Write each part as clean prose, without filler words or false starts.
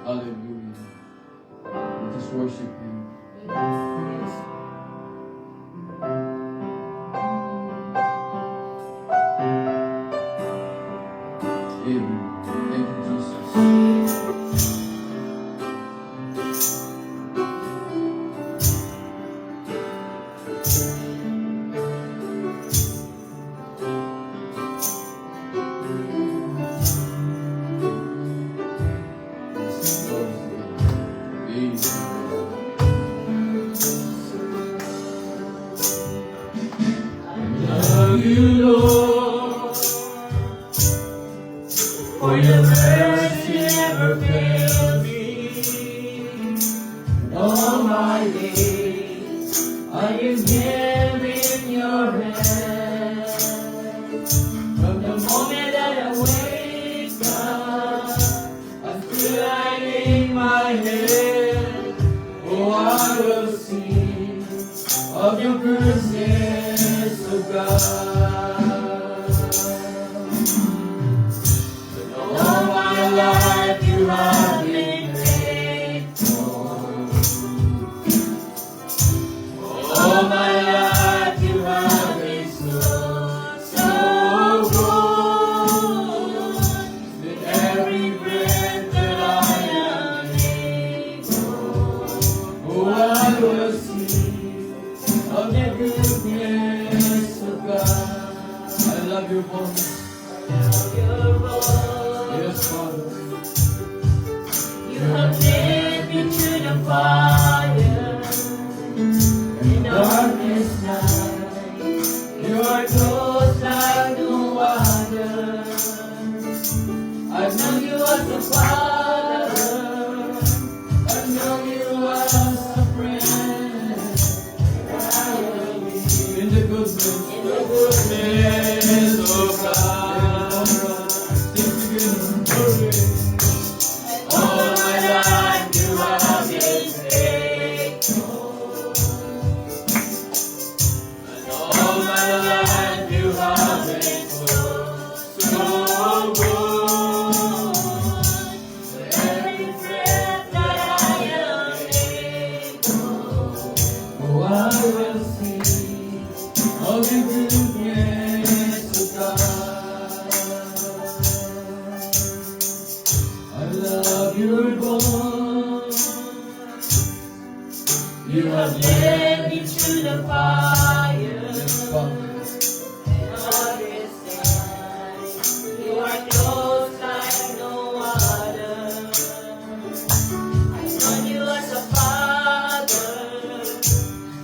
Hallelujah. We just worship Him. Amen. Thank you, Jesus. Love you, Lord, for your mercy never fails me. All my days I am held in your hands. From the moment that I wake up until I lay my head, oh, I will sing of your goodness, oh God. All my life you have been faithful. All my life you have been so good. With every breath that I am able, oh, I will sing of the goodness of God. I love your voice. I love your voice. Yes, Father. You have led me to the fire in darkness night. You are close like no other. I've known you as a father. I've known you as a friend. I will be in the goodness of God. All my life you have been faithful. And all my life you have been so good. For every breath that I am able, oh, I will sing of the goodness of God. I love your voice. You have led me to the fire. And darkest night, you are close like no other. I've known you as a father.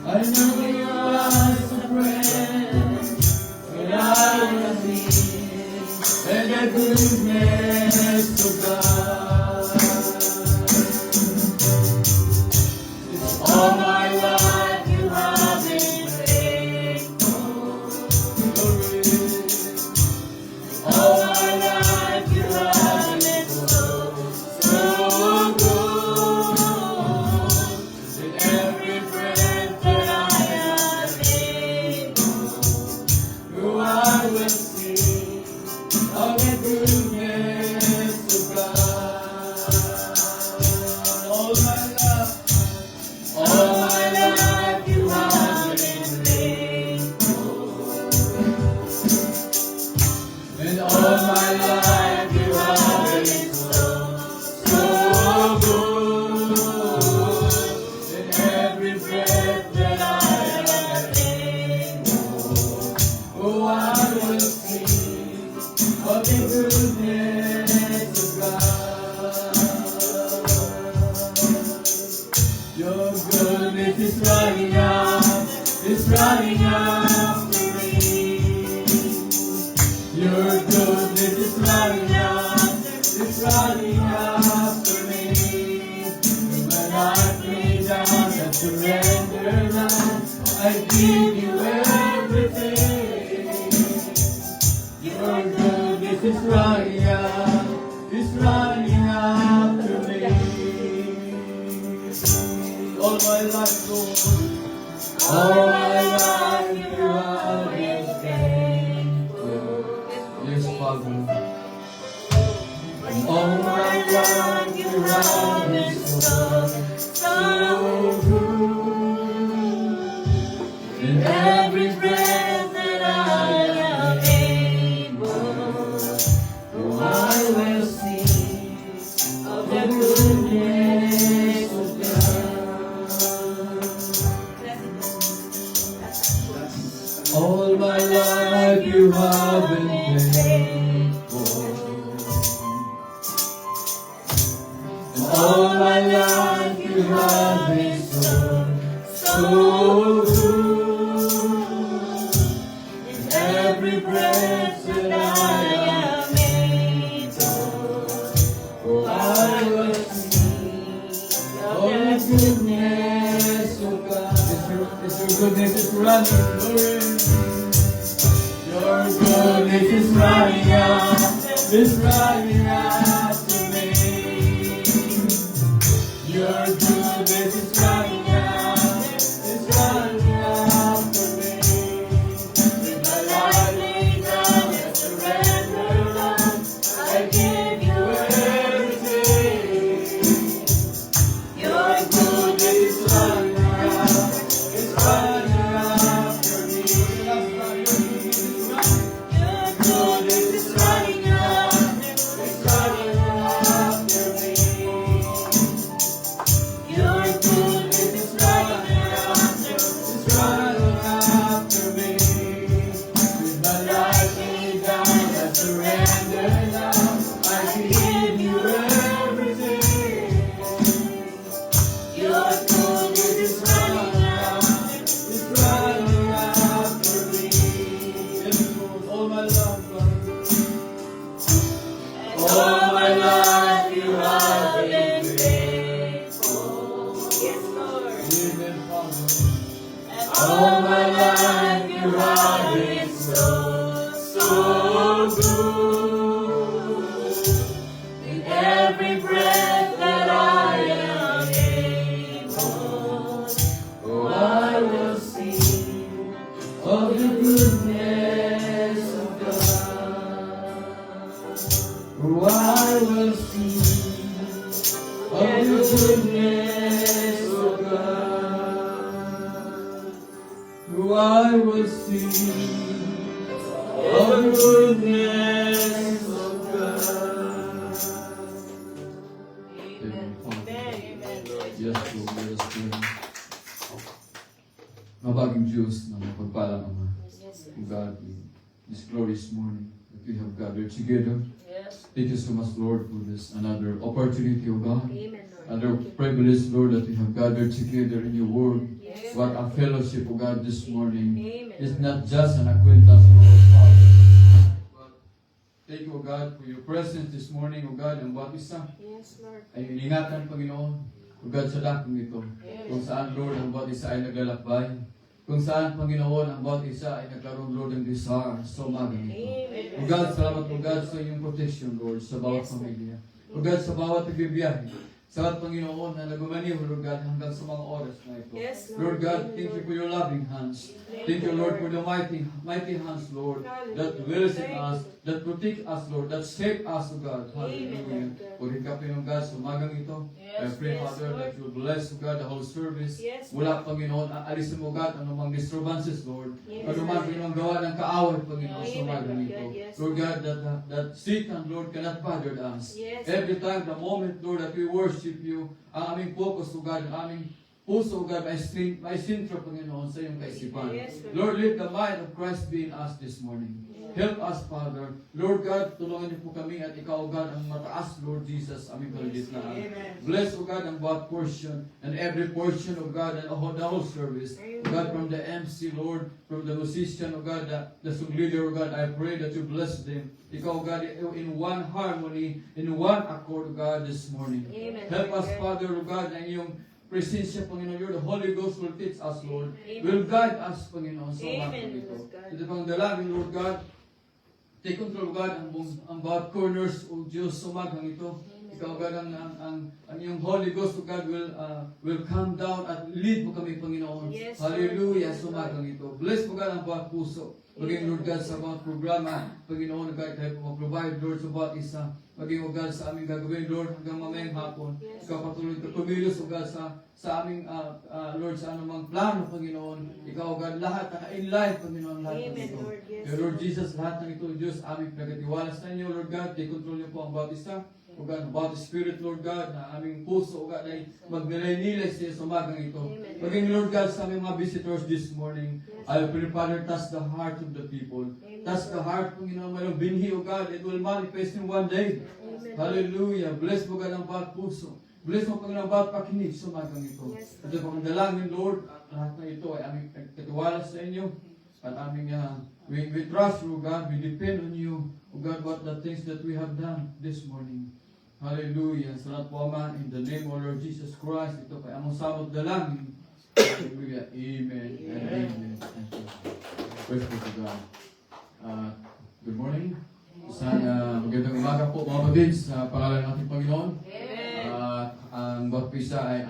I know you as a friend. But I will live in the goodness of God. All my life you have been faithful. All my life you have been so good. With every breath that I am able, oh, I will sing of the goodness of God. All my life. All my life you have been faithful. And all my life you have been so good. In every breath that I am able, oh, I will sing of the goodness of God. Your goodness is running after me. Your goodness is running after me. When I lay down and surrender now, I give you everything. Your goodness is running after me. All my life, Lord. All my life you have been faithful. Yes, Father. All my life you you have in store, so good. In every breath that I am able, oh, I will sing of the goodness of God. All my life you have been faithful. And all my life you have been so good. In every breath that I am able, oh, I will sing of the goodness of God. It's your goodness is running, glory. Your goodness is running after me. Your goodness is running after me. With my life laid down and surrendered all, I give you everything. Your goodness is running after me. Your goodness is running after me. Your goodness is running after me. With my life laid down and surrendered now, I give you everything. Your goodness is running after me. Yes, Lord, all my love, Father. All my life you have been faithful. Yes, Lord. Amen, Father. And all my life you have been so good. In every breath that I am able, oh, I will sing of the goodness of God. Oh, I will sing of the goodness of God. Oh, I will sing Of the goodness of God. Amen, Father. Amen. Yes, Lord, let us pray. Mabaging Diyos na mapagpalang Ama, O God, in this glorious morning that we have gathered together. Yes. Thank you so much, Lord, for this another opportunity, O God. Amen, Lord. Another privilege, Lord, that we have gathered together in your word. Yes. What a fellowship, O God, this morning. Amen. It's not just an acquaintance, Lord, Father. But thank you, O God, for your presence this morning, O God, ang bawat isa Yes, Lord. ay iningatan, Panginoon, O God, sa dakong ito. Kung saan, Lord, ang bawat isa ay naglalakbay. Kung saan, Panginoon, ang bawat isa ay nagkaroon, Lord, ng desire sa umagang ito. Amen. O God, salamat, O God, sa iyong protection, Lord, sa bawat Yes, pamilya. O God, sa bawat nagbibiyahe. Salamat, Panginoon, na nagumaniw, Lord God, hanggang sa mga oras na ito. Yes, Lord God, Amen, thank you Lord. for your loving hands. Thank you, Lord, for the mighty hands, Lord, that dwells in us, that protect us, Lord, that shape us, O God. Hallelujah. Amen. Puri ka, Panginoon God, sa umagang ito. I pray, Yes, Father, Lord. that you bless, O God, the whole service. Yes, Mula, Panginoon, aalisin mo, God, anumang disturbances, Lord. Yes. Anumang, Panginoon, gawa ng kaaway, Panginoon, sa Amen, umagang Lord ito. God. Yes, Lord God, that Satan, Lord, cannot bother us. Yes. Every time, the moment, Lord, that we worship you, ang aming focus, O God, ang aming puso, O God, may sintro, Panginoon, sa iyong kaisipan. Yes, Lord. Lord, let the mind of Christ be in us this morning. Help us, Father. Lord God, tulungan niyo po kami at ikaw, O God, ang mataas, Lord Jesus, aming kalagitnaan. Bless, O God, ang bawat portion and every portion, O God, and the whole service. O God, from the MC, Lord, from the musician, O God, the song leader, O God, I pray that you bless them. Ikaw, O God, in one harmony, in one accord, O God, this morning. Amen. Help us, Father, O God, na iyong presensya, Panginoon, Lord, the Holy Ghost will teach us, Lord. Amen. Will guide us, Panginoon, sa Amen, umagang ito. Lord God. Ito pang dalangin, Lord God. Take control, God, ang bawat corners, O Diyos, sa umagang ito. Ikaw, God, ang iyong Holy Ghost, O God, will come down at lead mo kami, Panginoon. Yes, Hallelujah, Lord. sa umagang ito. Bless mo, God, ang bawat puso. Maging Lord God sa mga programa, Panginoon, God, tayo po mag-provide, Lord, sa bawat isa. Maging, O God, sa aming gagawin, Lord, hanggang mamayang hapon. Ikaw patuloy ka kumilos, O God, sa aming, Lord, sa anumang plano, Panginoon. Ikaw, O God, lahat, naka-in life, Panginoon, lahat ng ito. Kaya, Lord Jesus, lahat ng ito, Diyos, aming pinagatiwala sa inyo, Lord God, i-control niyo po ang bawat isa. O God, about the Spirit, Lord God, na aming puso, O God, ay magnilay-nilay siya sa umagang ito. Maging, Lord God, sa aming mga visitors this morning, I pray, Father, touch the heart of the people. Touch the heart, Panginoon, mayroong binhi, O God, it will manifest in one day. Hallelujah. Bless mo, God, ang bawat puso. Bless mo, Panginoon, ang bawat pakinig sa umagang ito. At ito, pangdalangin, Lord, lahat na ito ay aming katiwala sa inyo. At aming, we trust you, God, we depend on you, O God, what the things that we have done this morning. Hallelujah. Salamat po, Ama, in the name of Lord Jesus Christ. Ito kay among samot dalangin. Hallelujah. Amen and amen. Thank you. Praise be to God. Good morning. Magandang umaga po, mga kapatid, sa pangalan ng ating Panginoon. Ang baptisa ay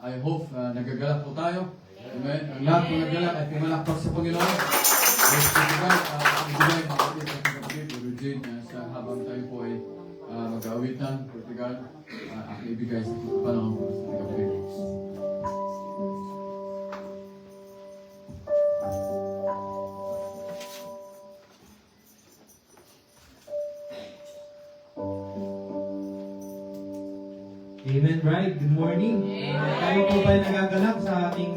I hope nagagalak po tayo. Amen. Ang lahat po nagagalak ay pumalakpak sa Panginoon. Praise be to God. Ang bigay, mga kapatid, sa kapatid, Brother Jane, sa habang tayo po ay mag-aawitan, Portugal, aking ibigay sa panahon sa kapatid. Amen, bride. Good morning. Tayo po ba nagagalak sa ating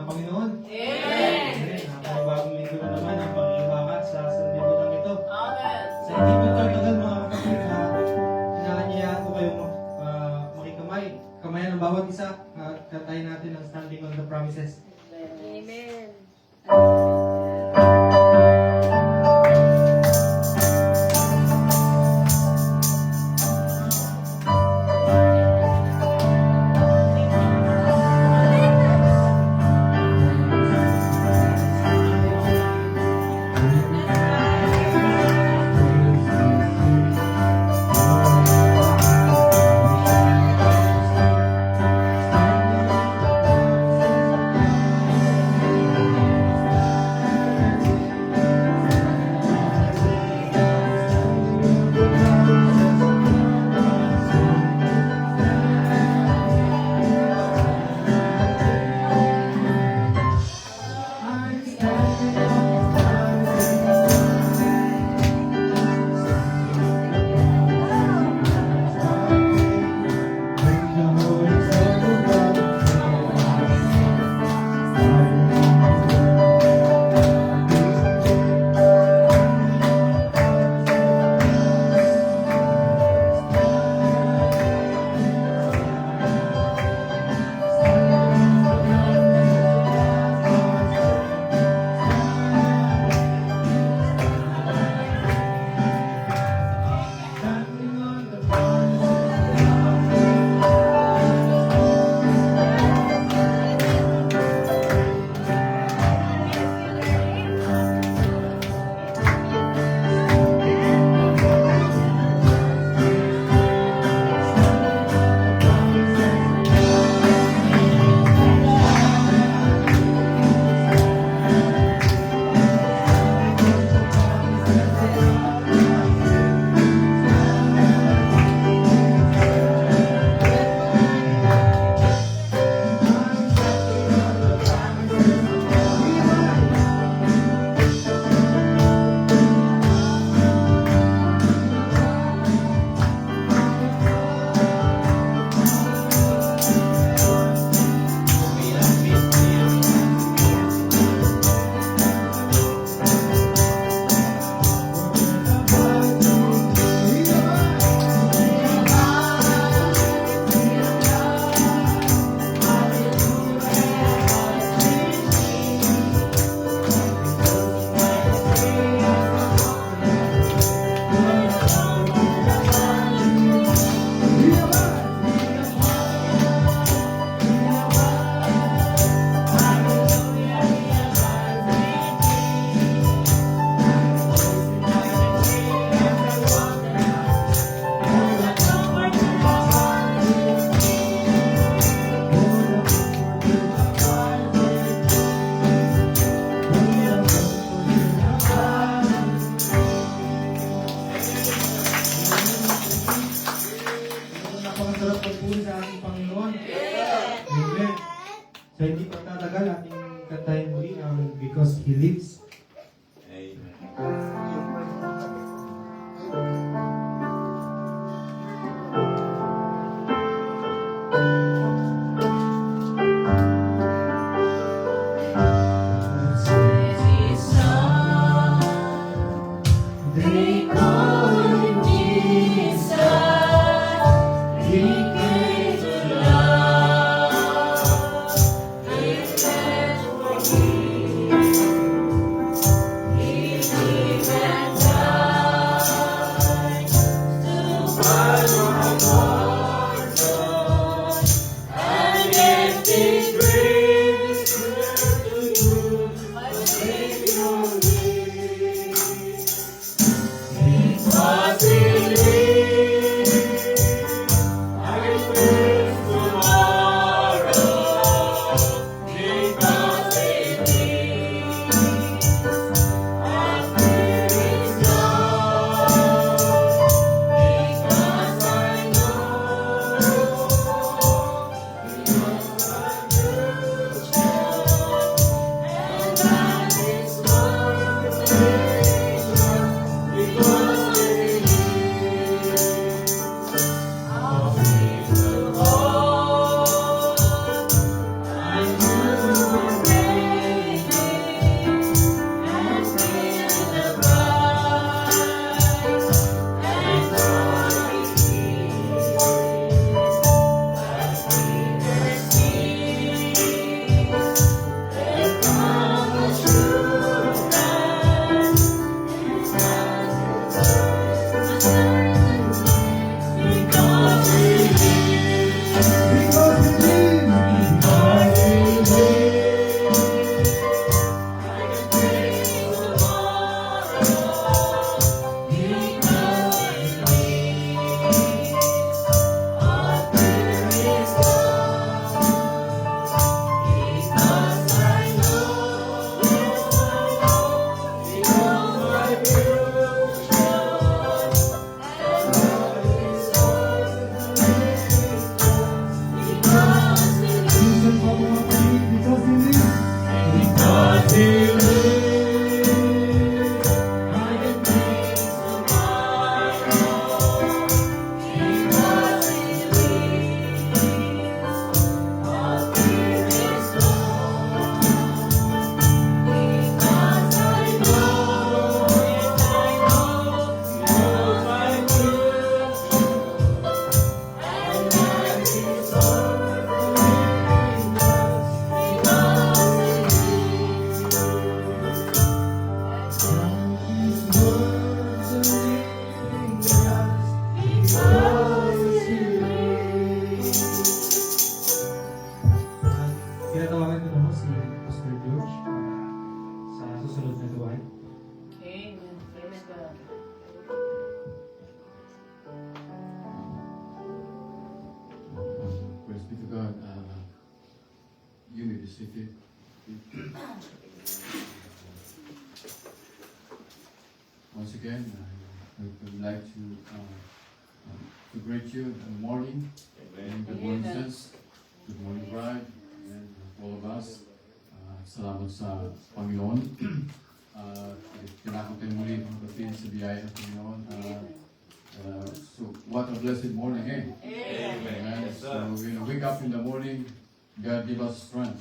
Panginoon? Amen. Bagong linggo na naman ang pag-iwakat sa sanlibutan ito. Sa hindi po tagal mga kapatid, inaanyayahan ko kayo makikamay. Kamayan ang bawat isa at katayin natin ang standing on the promises. Amen. Hallelujah sa ating Panginoon. Amen. Sa hindi pagtatagal, ating kantahin muli ang Because He Lives. They call him Jesus. He came to love. He bled for me. He lived and died to buy my pardon. And empty grave is clear to you, my Savior lives. Because He lives, I face tomorrow. Because He lives, our fear is gone. Because I know He is my future, and that is motivation. Because He lives, I'll sing the Lord. I will obey Him and feel the bright and glory His. As we receive the promise true friend, because He lives, Because He lives. because He lives, I can face tomorrow. Because He lives, our fear is gone. Because I know He knows my future, and God is because He lives. Minsan pa mga kapatid, because He lives. Because He lives, I can face tomorrow. Because He lives, all fear is gone. Because I know, yes I know, He knows my future, and that is all the living does. Because He lives. His words are living us, because He lives. Tinatawagan ko naman si Pastor George sa susunod na gawain. Amen. Amen, God. Praise be to God. You may be seated. Once again, I would like to greet you in the morning. And good morning, Amen. saints. Good morning, bride, and all of us. Salamat sa Panginoon. Tinakot tayo muli mga kapatid sa biyaya ng Panginoon. So, what a blessed morning, eh? Amen. So, wake up in the morning, God give us strength.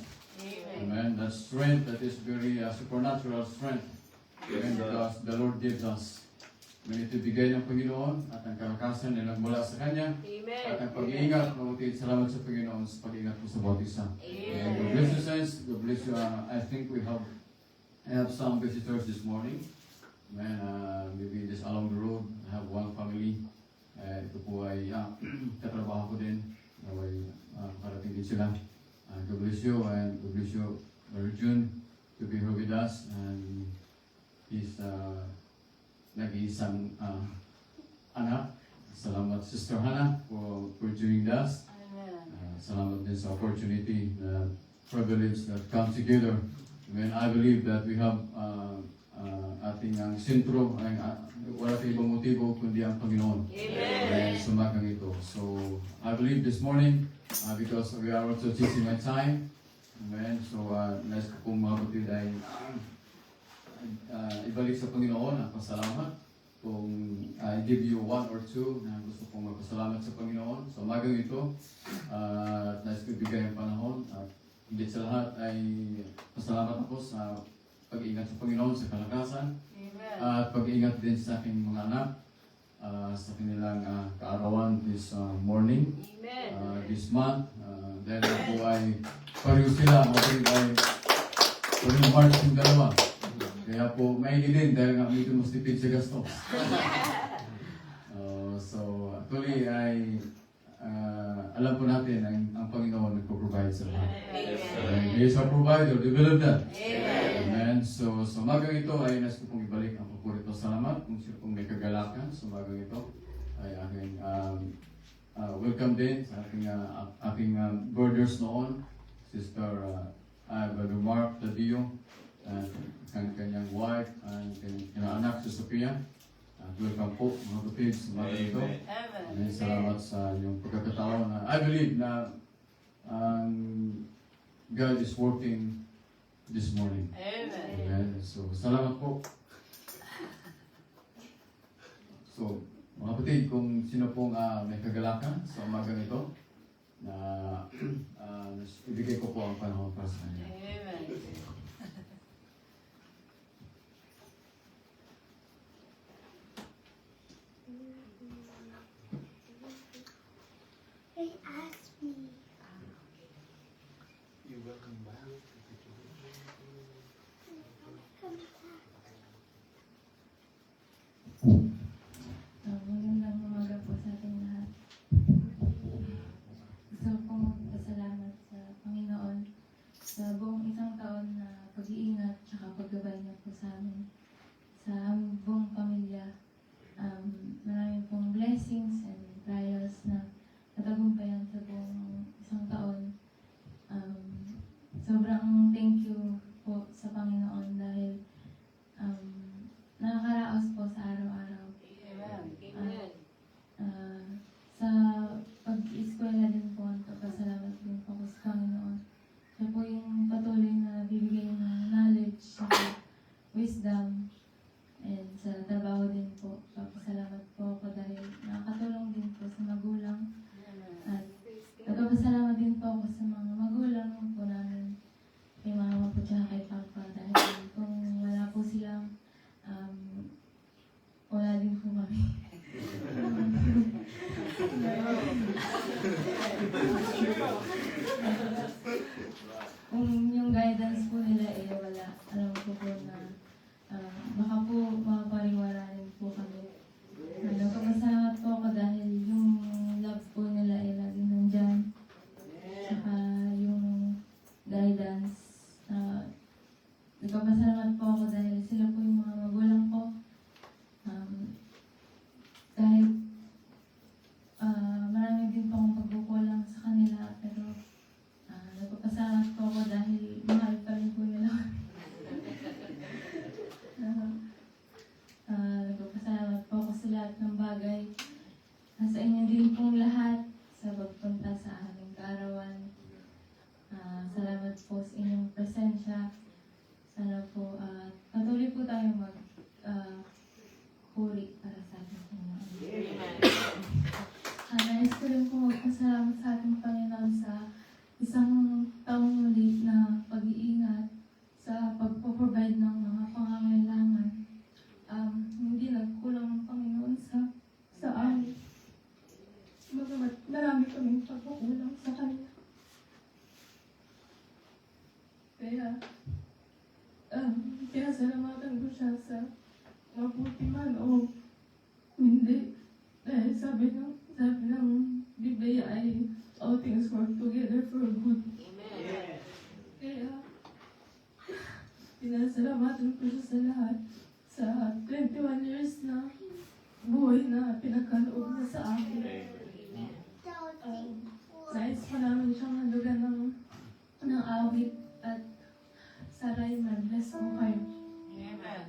Amen. That strength that is very supernatural strength. Amen. Because the Lord gives us. May ito bigay ng Panginoon at ang kalakasan na nagmula sa Kanya. At ang pag-iingat, mabuti. Salamat sa Panginoon sa pag-iingat po sa bawat isa. And God bless you, saints. God bless you. I think I have some visitors this morning. Amen. Maybe just along the road, I have one family. Ito po ay katrabaho ko din. Naway parating din sila. God bless you and God bless you, Brother June, to be here with us. And he's nag-iisang anak. Salamat, Sister Hannah, for joining us. Salamat din sa opportunity, the privilege that comes together. I mean, I believe that we have ating ang sentro ay wala tayong ibang motibo kundi ang Panginoon. Amen. Sa umagang ito. So, I believe this morning, because we are also teaching my time, amen. So, nais ko pong mga kapatid ay ibalik sa Panginoon ang pasalamat. Kung I give you one or two na gusto pong magpasalamat sa Panginoon sa umagang ito, nais ko ibigay ang panahon at hindi sa lahat ay pasalamat ako sa pag-iingat sa Panginoon sa kalakasan at pag-iingat din sa aking mga anak sa kanilang kaarawan this morning, this month. Dahil ako ay pareho sila, mga ay pareho March yung dalawa. Kaya po may din dahil nga medyo mas tipid sa gastos. So actually ay alam po natin ang Panginoon nagpo-provide sa lahat. He is our provider. We believe that. Amen. So sa umagang ito ay nais ko pong ibalik ang paborito salamat. Kung sino pong may kagalakan sa umagang ito ay aking welcome din sa aking brothers noon, Sister Brother Mark Tadio, kanyang wife, and kanyang anak si Sophia. Welcome po mga kapatid sa umagang ito. Amen. Salamat sa inyong pagkakataon. I believe na God is working this morning. Amen. So, salamat po. So, mga kapatid, kung sino pong may kagalakan sa umagang ito, na ibigay ko po ang panahon para sa kanya. They asked me. You're welcome back. Come back. Magandang umaga po sa ating lahat. Gusto kong magpasalamat sa Panginoon sa buong isang taon na pag-iingat at paggabay niya po sa amin. Sa aming buong pamilya, maraming pong blessings and trials na natagumpayan sa buong isang taon. Sobrang thank you po sa Panginoon dahil nakakaraos po sa araw-araw. Sa pag-eskwela din po, pasalamat din po ako sa Panginoon. Siya po yung patuloy na bibigay ng knowledge, wisdom, and sa trabaho din po. Papasalamat po ako dahil nakakatulong din po sa magulang. At nagpapasalamat din po ako sa mga magulang po namin, kay mama po tsaka kay papa. Dahil kung wala po silang, wala din po kami. Kung yung guidance po nila wala, alam ko po na baka po mapariwara rin po kami. Nagpapasalamat po ako dahil yung love po nila lagi nandyan. Saka yung guidance. Nagpapasalamat po ako dahil sila po yung mga magulang ko. Kahit marami din po akong pagkukulang sa kanila, pero nagpapasalamat po ako dahil mahal pa rin po nila. Nagpapasalamat po ako sa lahat ng bagay. Sa inyo din pong lahat sa pagpunta sa aming kaarawan. Salamat po sa inyong presensya. Sana po patuloy po tayo puri para sa ating Panginoon. Nais ko rin po magpasalamat sa ating Panginoon sa isang taong muli na pag-iingat sa pagpo-provide ng mga pangangailangan. Hindi nagkulang ang Panginoon sa amin. Marami kaming pagkukulang sa Kanya. Kaya, pinasalamatan ko siya sa mabuti man o hindi. Dahil sabi ng Biblia ay all things work together for good. Kaya, pinasalamatan ko siya sa lahat. Sa 21 years na buhay na pinagkaloob niya sa akin. Nais pa namin siyang halugan ng awit at saray na bless mo kayo. Amen.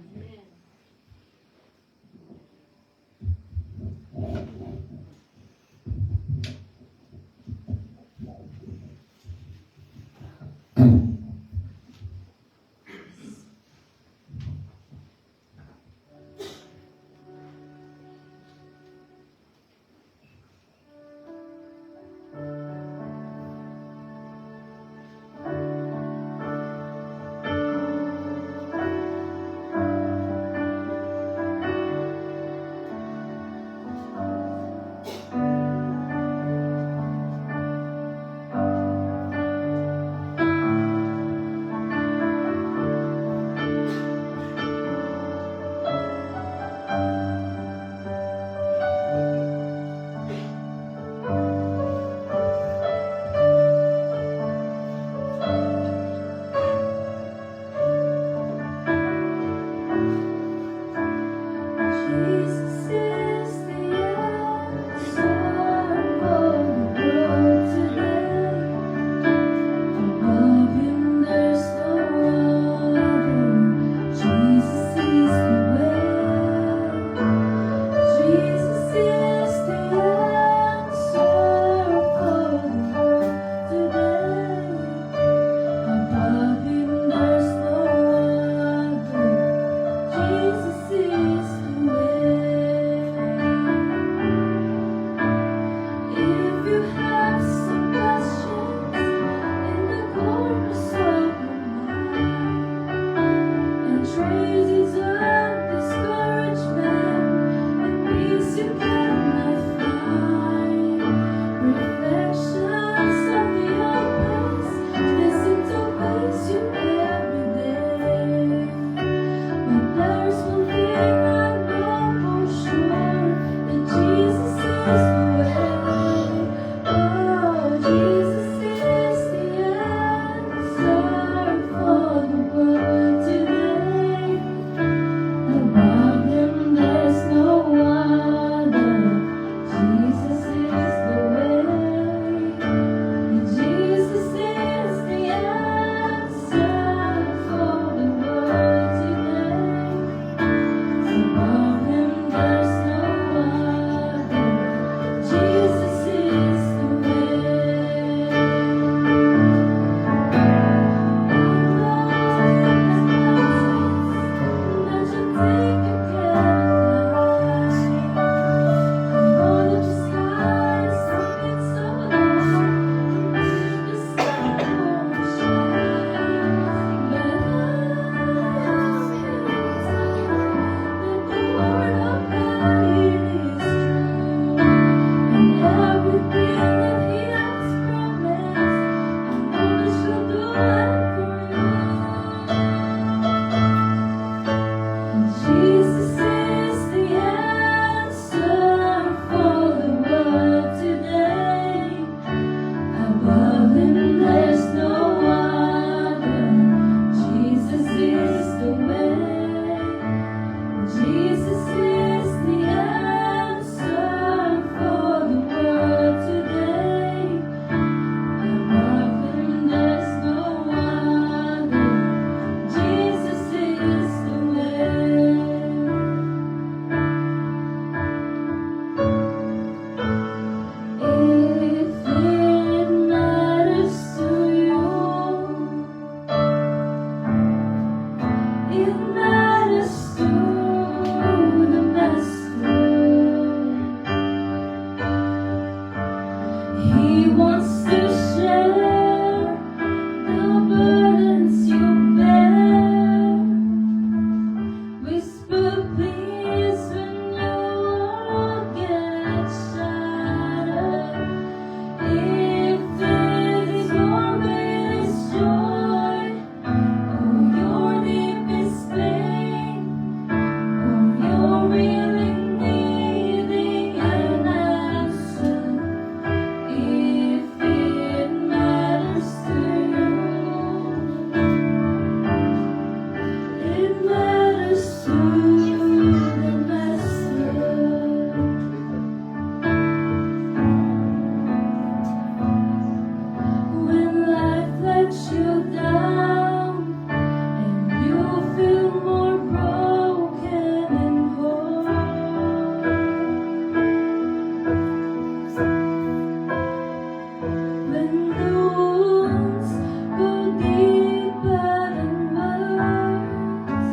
And the wounds go deeper than words,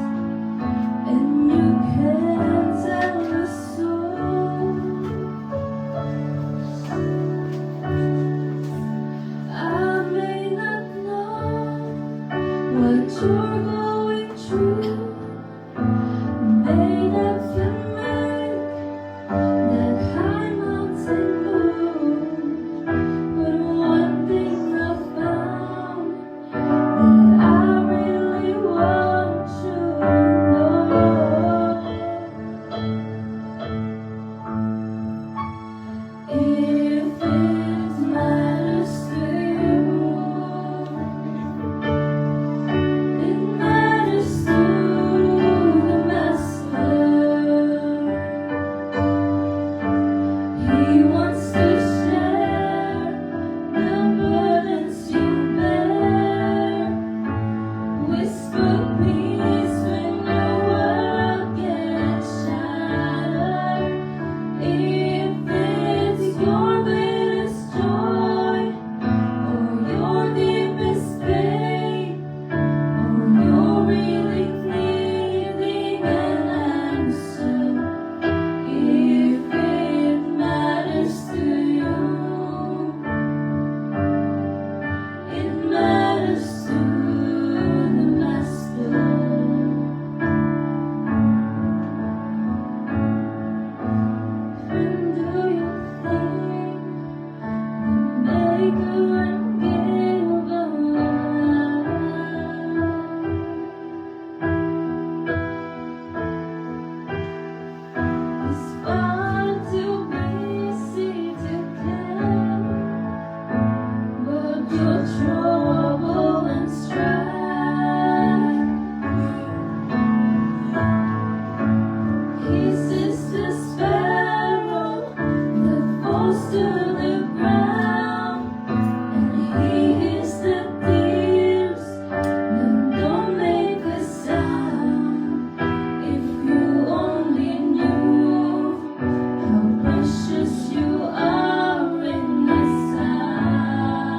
and you can't tell the soul. I may not know what you're going through, may not can make that high mountain move, but one thing I found that I really want you to know. If it matters to you, it matters to the Master. He wants to share the burdens you bear. Whisper peace when your world gets shattered. If it's your greatest joy, or your deepest pain, or you're really needing an answer, if it matters to you, it matters to the Master. And do you think the maker and giver is far too busy to care about your trouble and strife? He sees the sparrow that falls to the ground, and he hears the tears that don't make a sound. If you only knew how precious you are in His sight.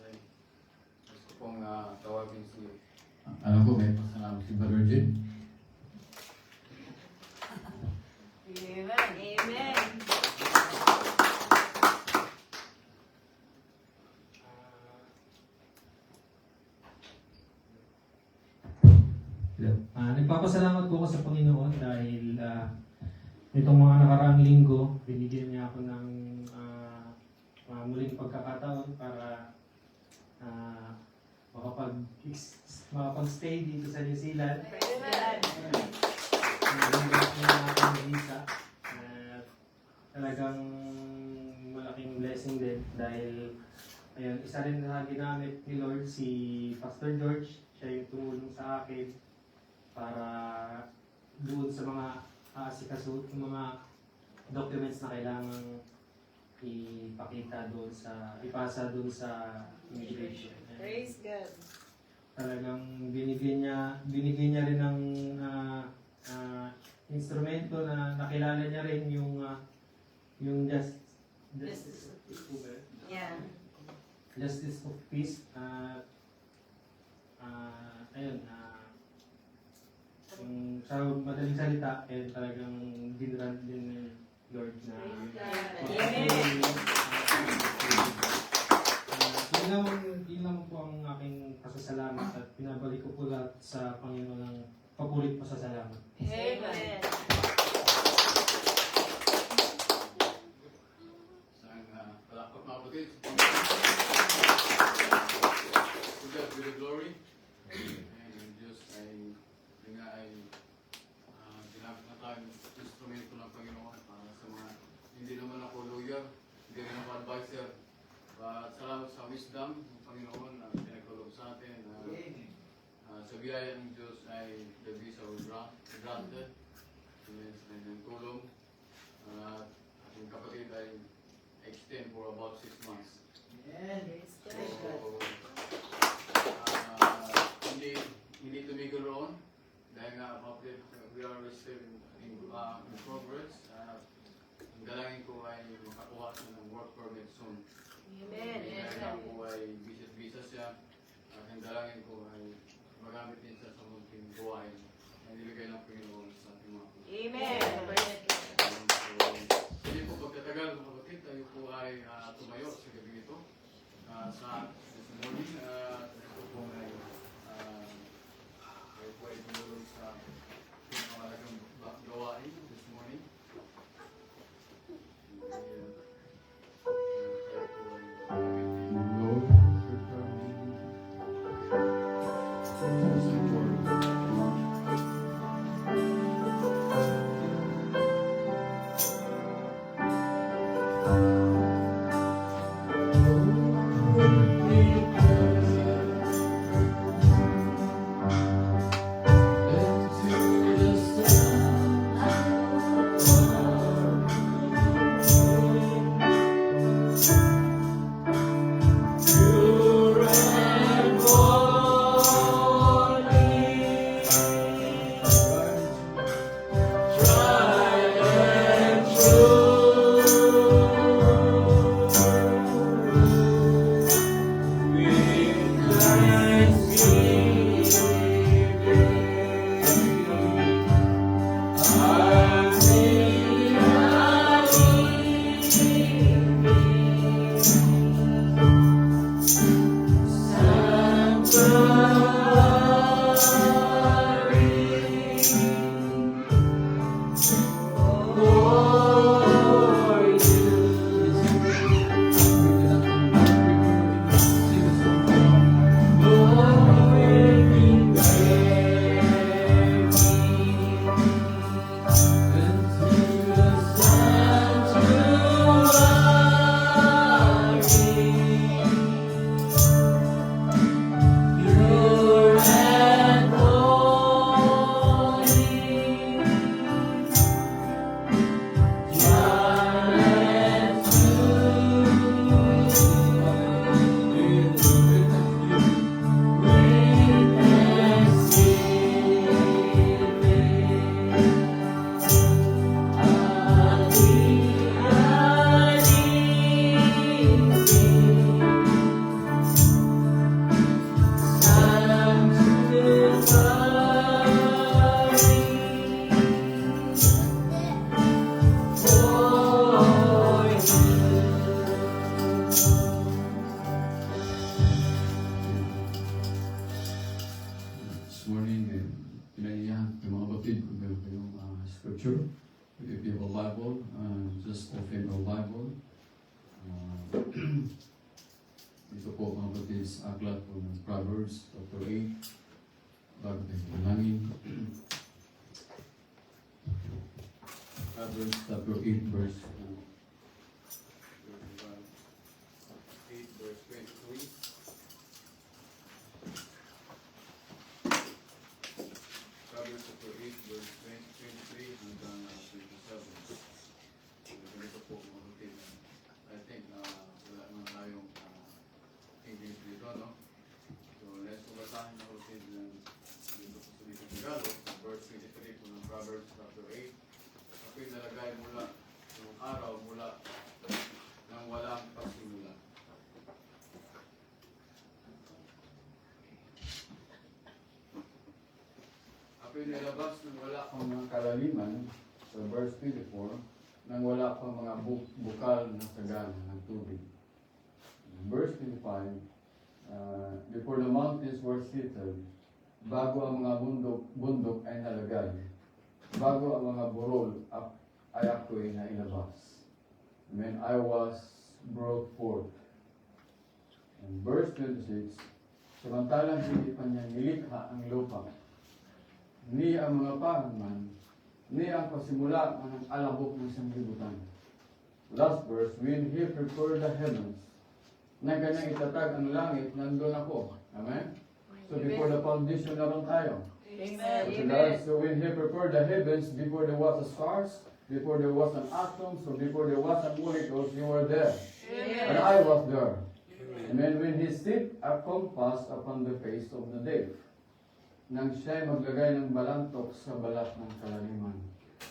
ay gusto pong tawagin si alam ko may pasalamat si Brother Jim. Amen. Amen. Hello. Nagpapasalamat po ako sa Panginoon dahil nitong mga nakaraang linggo, binigyan niya ako ng muling pagkakataon para makapag-stay dito sa New Zealand. Naging na aking visa. Talagang malaking blessing din dahil ayun, isa rin na ginamit ni Lord si Pastor George. Siya yung tumulong sa akin para doon sa mga asikasuot, yung mga documents na kailangan ipakita doon sa, ipasa doon sa immigration. Praise God. Talagang binigyan niya rin ng instrumento na nakilala niya rin yung Yeah. Justice of Peace. Ayun, yung sa madaling salita, talagang dinrant din ni Lord na yun lang po ang aking pasasalamat at pinabalik ko po lahat sa Panginoon ng papulit pasasalamat. Amen. Sang palakpak mga kapatid. To God be the glory. And yung Diyos ay ginamit na tayong instrumento ng Panginoon para sa mga hindi naman ako lawyer, hindi rin ako advisor. But salamat sa wisdom ng Panginoon na pinagkulog sa atin na sa biyaya ng Diyos ay the visa was granted. Yung tulong at ating kapatid ay extend for about 6 months. Praise So, God. hindi tumigil roon dahil nga we are still in progress. Ang dalangin ko ay makakuha siya ng work permit soon. Amen. Dahil nga po ay visa siya. At ang dalangin ko ay magamit din siya sa munting buhay na nilagay ng Panginoon sa ating mga puso. Amen. So, hindi po pagkatagal mga kapatid, tayo po ay tumayo sa gabi ito. Sa this morning, ito po ay tayo po ay tumulong sa pinakamalagang gawain this morning. Tayo po ay Lord, Because scripture. If you have a Bible, just open your Bible. Ito po mga kapatid sa aklat po ng Proverbs chapter 8. Bago tayo manangin. Proverbs chapter 8 verse 8 verse 23. Proverbs chapter 8 verse 23 hanggang 27. Ganito po mga kapatid. I think wala naman tayong English dito, no? So let's basahin na kapatid dito po sa Little Tagalog, verse 23 po ng Proverbs chapter 8. Ako'y nalagay mula ng araw mula nang walang pasimula. Ako'y nilabas nang wala pang mga kalaliman, sa verse 24, nang wala pang mga bukal na sagana ng tubig. Verse 25, before the mountains were settled, bago ang mga bundok ay nalagay, bago ang mga burol ay ako'y nailabas. When I was brought forth. And verse 26, samantalang hindi pa niya nilikha ang lupa, ni ang mga pahaman, ni ang pasimula ng alabok ng sanglibutan. Last verse, when He prepared the heavens, na kanyang itatag ang langit, nandun ako. Amen? So before the foundation na lang tayo. Amen. So when He prepared the heavens, before there was a stars, before there was an atom, so before there was a molecules, you were there. And I was there. And then when He set a compass upon the face of the deep, nang siya'y maglagay ng balantok sa balat ng kalaliman.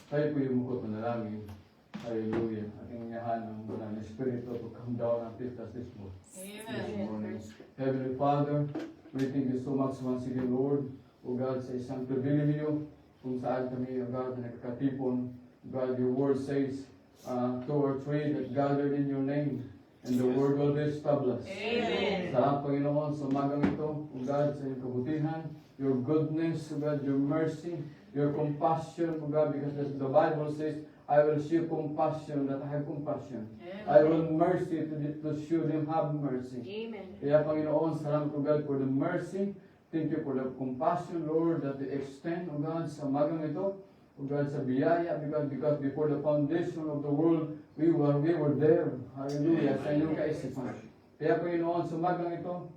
Tayo po yung mukot na nalangin. Hallelujah. Ating inyahan ng Banal na Espiritu to come down and teach us this morning. Heavenly Father, we thank you so much once again, Lord. O God, sa isang pribilehyo kung saan kami, O God, na nakakatipon. God, your word says, 2 or 3 that gathered in your name, and the word will be established. Amen. Sa Panginoon, sa umagang ito, O God, sa iyong kabutihan, your goodness, O God, your mercy, your compassion, O God, because as the Bible says, I will show compassion that I have compassion. I will mercy to show them have mercy. Amen. Kaya Panginoon, salamat O God for the mercy. Thank you for the compassion, Lord, that they extend, O God, sa umagang ito. O God, sa biyaya, because before the foundation of the world, we were there. Hallelujah, sa inyong kaisipan. Kaya Panginoon, sa umagang ito,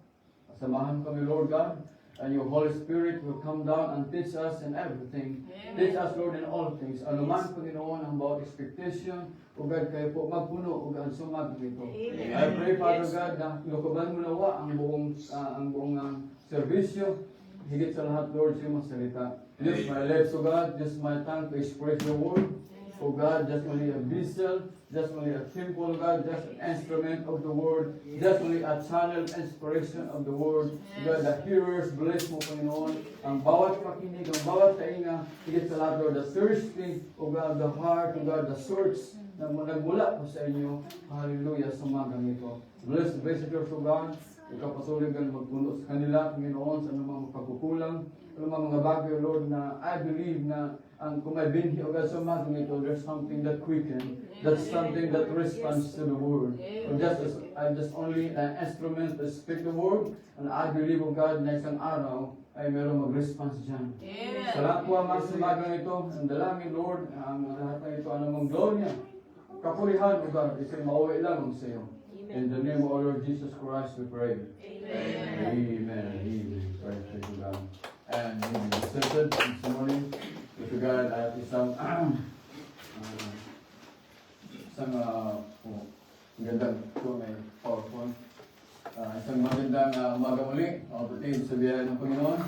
samahan kami, Lord God, and your Holy Spirit will come down and teach us in everything. Amen. Teach us, Lord, in all things. Ano man, Panginoon, ang bawat expectation, O God, kayo po magpuno, O God, sa umagang ito. Amen. I pray, Father Yes. God, na lukuban mo nawa ang buong servisyo. Higit sa lahat, Lord, sa iyong mga salita. Use my lips, O God, just my tongue to express your word. O God, just only a vessel, just only a temple, O God, just an instrument of the word, just only a channel inspiration of the word. O God, the hearers, bless mo, Panginoon, ang bawat pakinig, ang bawat tainga, higit sa lahat, Lord, the thirsty, O God, the heart, O God, the search, na nagmula po sa inyo. Hallelujah, sa umagang ito. Bless the visitors, O God. Ikaw patuloy kang magpuno sa kanila, Panginoon, sa anumang pagkukulang, anumang mga bagay, Lord, na I believe na kung may binhi, O God, sa umagang ito, there's something that quicken, that's something that responds to the word. So I'm just only an instrument to speak the word, and I believe, O God, na isang araw ay mayroong mag-response dyan. Sa lahat po ang mga umagang ito, ang dalangin, Lord, ang lahat na ito, anumang gloria, kapurihan, O God, isa'y mauwi lamang sa iyo. In the name of our Lord Jesus Christ, we pray. Amen. Amen. Amen. Praise be to God. And we be seated this morning with God at isang magandang ito may PowerPoint. Isang magandang umaga muli. Kapatid sa biyaya ng Panginoon.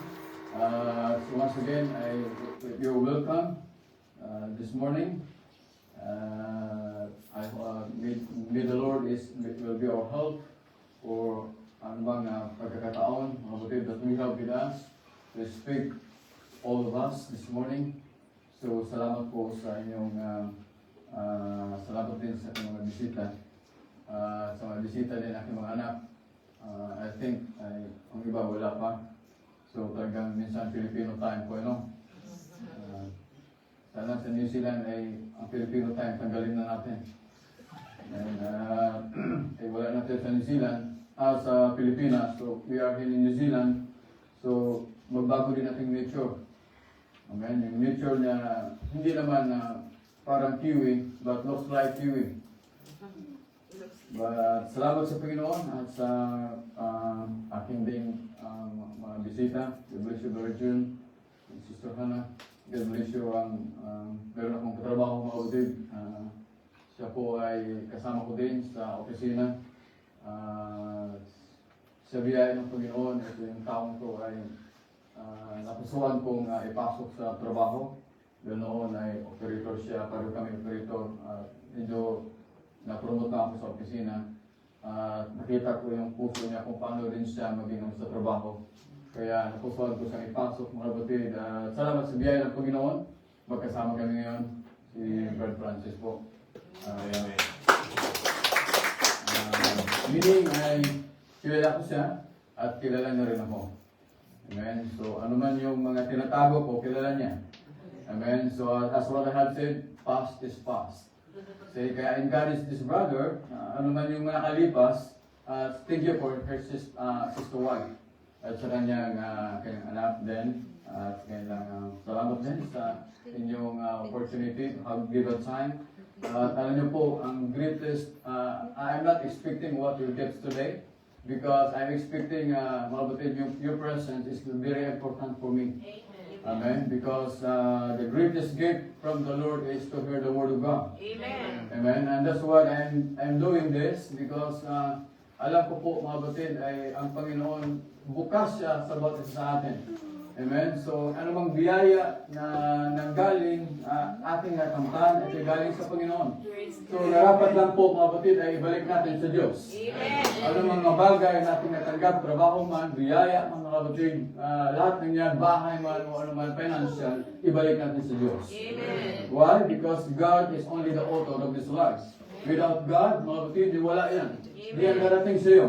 So once again, you're welcome this morning. May the Lord will be our help for anumang pagkakataon, mga kapatid, that we have with us to speak all of us this morning. So salamat po sa inyong salamat din sa inyong mga bisita. Sa mga bisita din aking mga anak. I think ang iba wala pa. So talagang minsan Filipino time po, no? sana sa New Zealand ay ang Filipino time, tanggalin na natin. And wala natin sa New Zealand, sa Pilipinas. So, we are here in New Zealand. So, magbago din natin nature. Amen. Yung nature niya, hindi naman parang kiwi, but looks like kiwi. But salamat sa Panginoon at sa aking ding mga bisita. God bless you, Brother June, Sister Hannah. God bless you. Meron akong katrabaho mga kapatid. Siya po ay kasama ko din sa opisina. Sa biyaya ng Panginoon at yung taong ko ay napusuan kong ipasok sa trabaho. Doon ay operator siya, pareho kami operator. Medyo na-promote na ako sa opisina. Nakita ko yung puso niya kung paano rin siya maging sa trabaho. Kaya napusuan ko siyang ipasok mga kapatid. Salamat sa biyaya ng Panginoon. Magkasama kami ngayon. Si Brad Francis po. Meaning ay kilala ko siya at kilala niya rin ako. Amen. So ano man yung mga tinatago ko, kilala niya. Amen. So as what I have said, past is past. So kaya encourage this brother, ano man yung mga nakalipas, thank you for her sister wife. At sa kanyang anak din. At kailangan salamat din sa inyong opportunity to have given time. Alam niyo po, ang greatest, I'm not expecting what you get today because I'm expecting, mga kapatid, your presence is very important for me. Amen. Because the greatest gift from the Lord is to hear the Word of God. Amen. Amen. And that's why I'm doing this because alam ko po, mga kapatid, ay ang Panginoon bukas siya sa bawat isa sa atin. Amen. So, anumang biyaya na nanggaling ating nakamtan, ito galing sa Panginoon. So, narapat lang po, mga kapatid, ay ibalik natin sa Diyos. Amen. Anumang mga bagay natin natanggap, trabaho man, biyaya, mga kapatid, lahat ng yan, bahay man, o anuman financial, ibalik natin sa Diyos. Amen. Why? Because God is only the author of this life. Without God, mga kapatid, wala yan. Hindi yan darating sa iyo.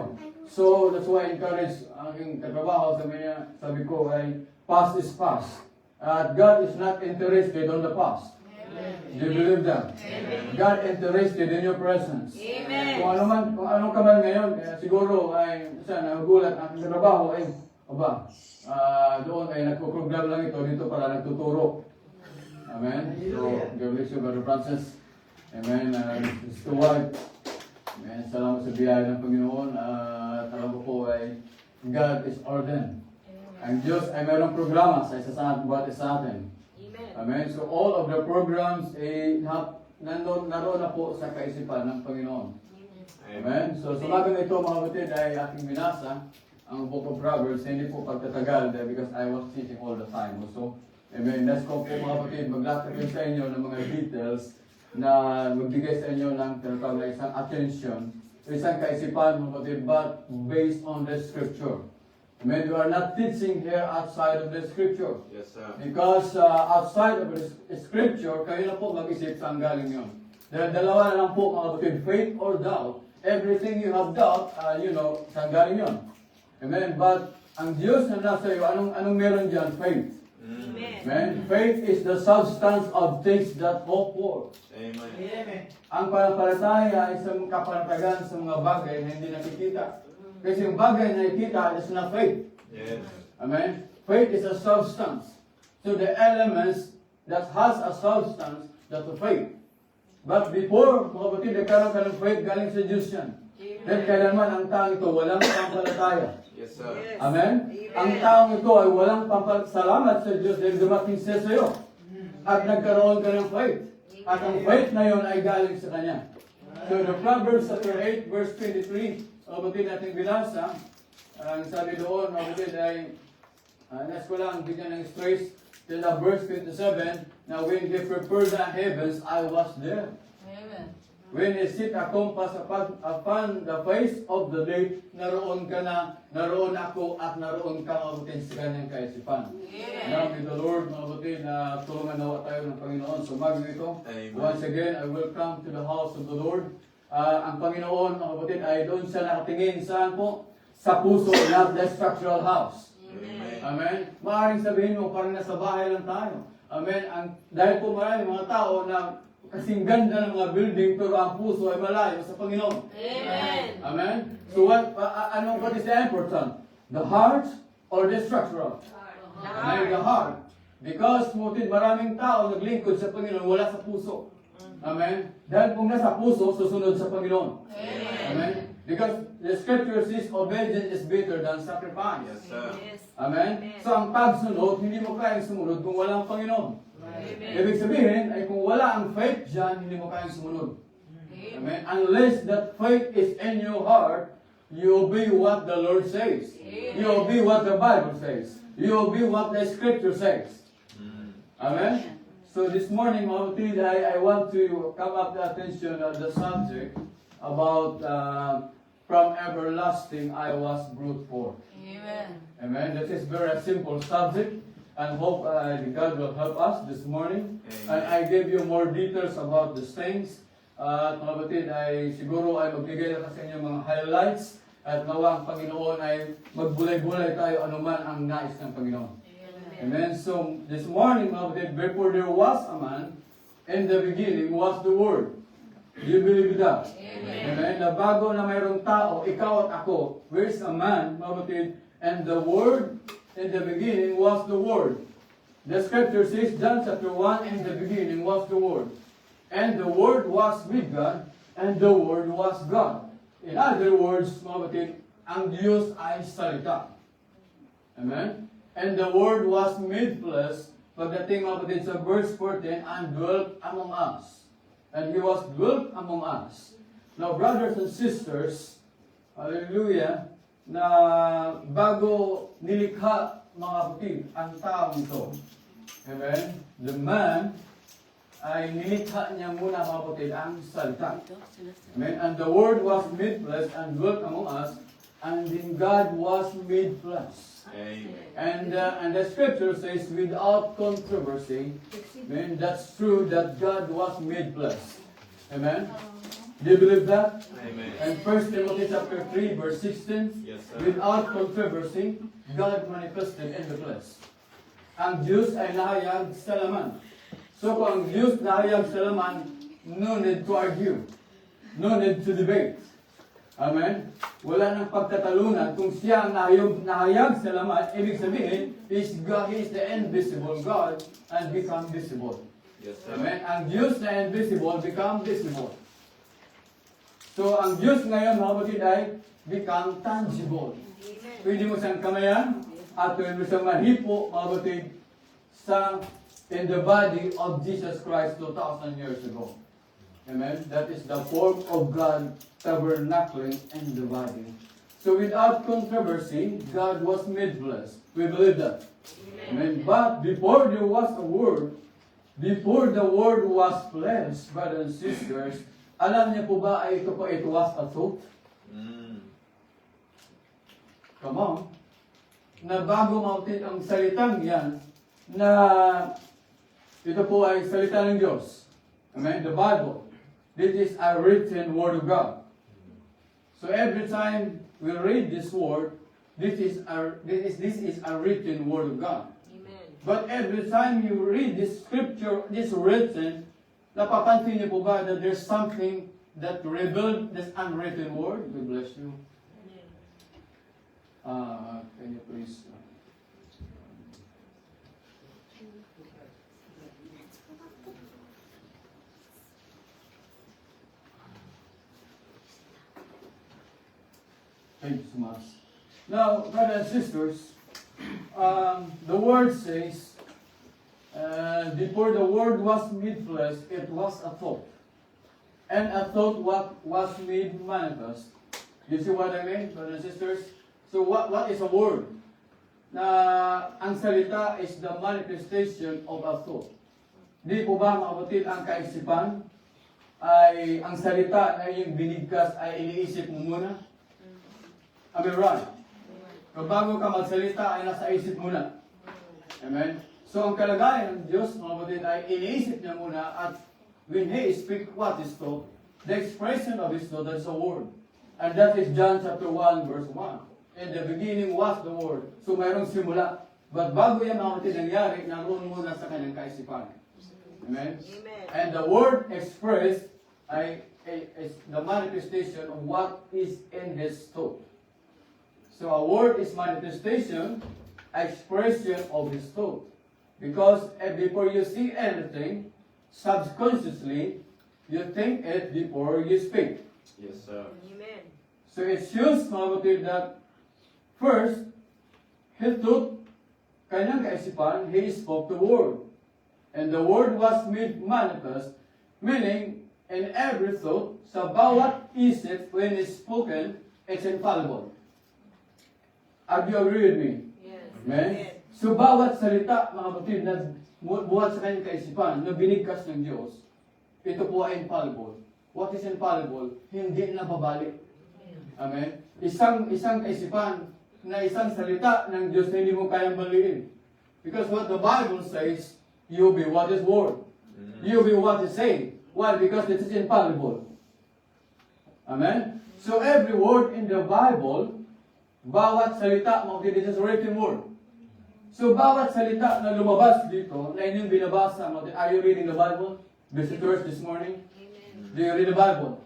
So, that's why I encourage aking katrabaho, sabi ko ay, past is past. God is not interested on the past. Do you believe that? God interested in your presence. Amen. Kung anong ka man ngayon, siguro ay nagugulat ang trabaho ay doon ay nagpo-program lang ito dito para nagtuturo. Amen. So, God bless you, Brother Francis. Amen. Sister Wife. Amen. Salamat sa biyaya ng Panginoon. Alam ko po ay God is ordained. Ang Diyos ay mayroong programa sa isa sa atin. Amen. So all of the programs ay naroon na po sa kaisipan ng Panginoon. Amen. So sa umagang ito, mga kapatid, ay aking binasa ang Book of Proverbs. Hindi po pagtatagal because I was teaching all the time also. Amen. Let's go po, mga kapatid, maglatag sa inyo ng mga details na magbigay sa inyo ng tinatawag na isang attention, isang kaisipan, mga kapatid, but based on the Scripture. Amen. We are not teaching here outside of the Scripture. Yes, sir. Because outside of the Scripture, kayo na po mag-isip saan galing yun. Dalawa na lang po, mga kapatid, faith or doubt. Everything you have doubt, saan galing yun. Amen. But ang Diyos na nasa iyo, anong meron dyan? Faith. Amen. Faith is the substance of things that hope for. Amen. Ang pananampalataya ay isang kapanatagan sa mga bagay na hindi nakikita. Kasi yung bagay na nakikita is not faith. Yes. Amen. Faith is a substance. So the elements that has a substance, that's a faith. But before, mga kapatid, nagkaroon ka ng faith, galing sa Diyos yan. Then kailanman ang taong ito, walang pampalataya. Yes, sir. Amen? Ang taong ito ay walang pampalasalamat sa Diyos dahil dumating siya sa iyo. At nagkaroon ka ng faith. At ang faith na yon ay galing sa Kanya. So the Proverbs chapter 8 verse 23, kapatid natin binasa, ang sabi doon, kapatid ay, nas ko lang, bigyan ng stress, till the verse 27, now when He prepared the heavens, I was there. Amen. When He sit a compass upon the face of the deep, naroon ka na, naroon ako, at naroon ka, mabutin sa kanyang kaisipan. Now, may the Lord, mabutin na tulungan nawa tayo ng Panginoon. So, ito. Amen. Once again, I will come to the house of the Lord. Ang Panginoon, mga kapatid, ay doon siya nakatingin. Saan po? Sa puso, not the structural house. Amen. Amen? Maaaring sabihin mo, parang nasa bahay lang tayo. Amen. Dahil po marami mga tao na kasing ganda ng mga building pero ang puso ay malayo sa Panginoon. Amen. Amen. So what is the important? The heart or the structural? Amen. The heart. Because maraming tao naglingkod sa Panginoon wala sa puso. Amen. Dahil kung nasa puso, susunod sa Panginoon. Amen. Because the scripture says obedience is better than sacrifice. Yes, sir. Yes. Amen. So ang pagsunod, hindi mo kayang sumunod kung wala ang Panginoon. Amen. Ibig sabihin ay kung wala ang faith dyan, hindi mo kayang sumunod. Amen. Unless that faith is in your heart, you obey what the Lord says. You obey what the Bible says. You obey what the scripture says. Amen. So this morning, mga kapatid, I want to come up the attention of the subject about from everlasting I was brought forth. Amen. Amen. That is very simple subject, and hope God will help us this morning. Amen. And I gave you more details about these things. At mga kapatid, siguro ay magbigay na sa inyo mga highlights at nawa ang Panginoon ay magbulay-bulay tayo anuman ang nais ng Panginoon. Amen. So this morning, mga kapatid, before there was a man, in the beginning was the Word. Do you believe that? Amen. Na bago na mayroong tao, ikaw at ako, where is a man, mga kapatid, and the Word in the beginning was the Word. The scripture says, John chapter 1, in the beginning was the Word. And the Word was with God, and the Word was God. In other words, mga kapatid, ang Diyos ay salita. Amen? And the Word was made flesh, pagdating mga kapatid sa verse 14, and dwelt among us. And He was dwelt among us. Now, brothers and sisters, hallelujah, na bago nilikha mga kapatid ang taong ito. Amen? The man ay nilikha niya muna mga kapatid ang salita. Amen? And the Word was made flesh and dwelt among us, and then God was made flesh. Amen. And the scripture says, without controversy, amen, that's true that God was made flesh. Amen? Do you believe that? Amen. And 1 Timothy chapter 3, verse 16, Yes, sir. without controversy, God manifested in the flesh. Ang Diyos ay nahayag sa laman. So kung ang Diyos nahayag sa laman, no need to argue. No need to debate. Amen? Wala nang pagtatalunan. Kung siya ang nahayag sa laman, ibig sabihin, God is the invisible God and become visible. Yes, sir. Amen? Ang Diyos na invisible become visible. So, ang Diyos ngayon, mga kapatid, ay become tangible. Pwede mo siyang kamayan at pwede mo siyang mahipo, mga kapatid, in the body of Jesus Christ 2,000 years ago. Amen? That is the form of God tabernacling in the body. So without controversy, God was made flesh. We believe that. Amen. But before there was a Word, before the Word was flesh, brothers and sisters, alam niyo po ba ay it was a thought? Come on. Na bago mautit ang salitang yan, na ito po ay salita ng Diyos. Amen? The Bible. This is a written Word of God. So every time we read this Word, this is a written Word of God. Amen. But every time you read this scripture, this written, napapansin niyo po ba that there's something that revealed this unwritten Word? God bless you. Can you please... Thank you so much. Now, brothers and sisters, the Word says, before the Word was made flesh, it was a thought. And a thought what was made manifest. You see what I mean, brothers and sisters? So what is a word? Na ang salita is the manifestation of a thought. Di po ba mga kapatid ang kaisipan ay ang salita na iyong binigkas ay iniisip mo muna? Am I right? So bago ka magsalita ay nasa isip muna. Amen? So ang kalagayan ng Diyos mga kapatid ay iniisip niya muna at when He speaks what is thought, the expression of His thought, that's a word. And that is John chapter 1 verse 1. In the beginning was the Word. So mayroong simula. But bago yan mga kapatid nangyari, naroon muna sa kanyang kaisipan. Amen? And the word expressed is the manifestation of what is in his thought. So a word is manifestation, expression of his thought. Because before you see anything, subconsciously, you think it before you speak. Yes, sir. So it shows, mga kapatid, that first, he thought, kanyang kaisipan, he spoke the word. And the word was made manifest, meaning, in every thought, sa bawat isip, when it's spoken, it's infallible. Have you agree with me? Yes. Amen? So bawat salita, mga kapatid, na buhat sa kanyang kaisipan, na binigkas ng Diyos, ito po ay infallible. What is infallible? Hindi nababalik. Amen? Isang kaisipan na isang salita ng Diyos na hindi mo kayang baliin. Because what the Bible says, you be what is word. You be what is saying. Why? Because it is infallible. Amen? So every word in the Bible, bawat salita, mga kapatid, it is written word. So bawat salita na lumabas dito, na inyong binabasa, mga kapatid, are you reading the Bible? Visitors this morning? Do you read the Bible?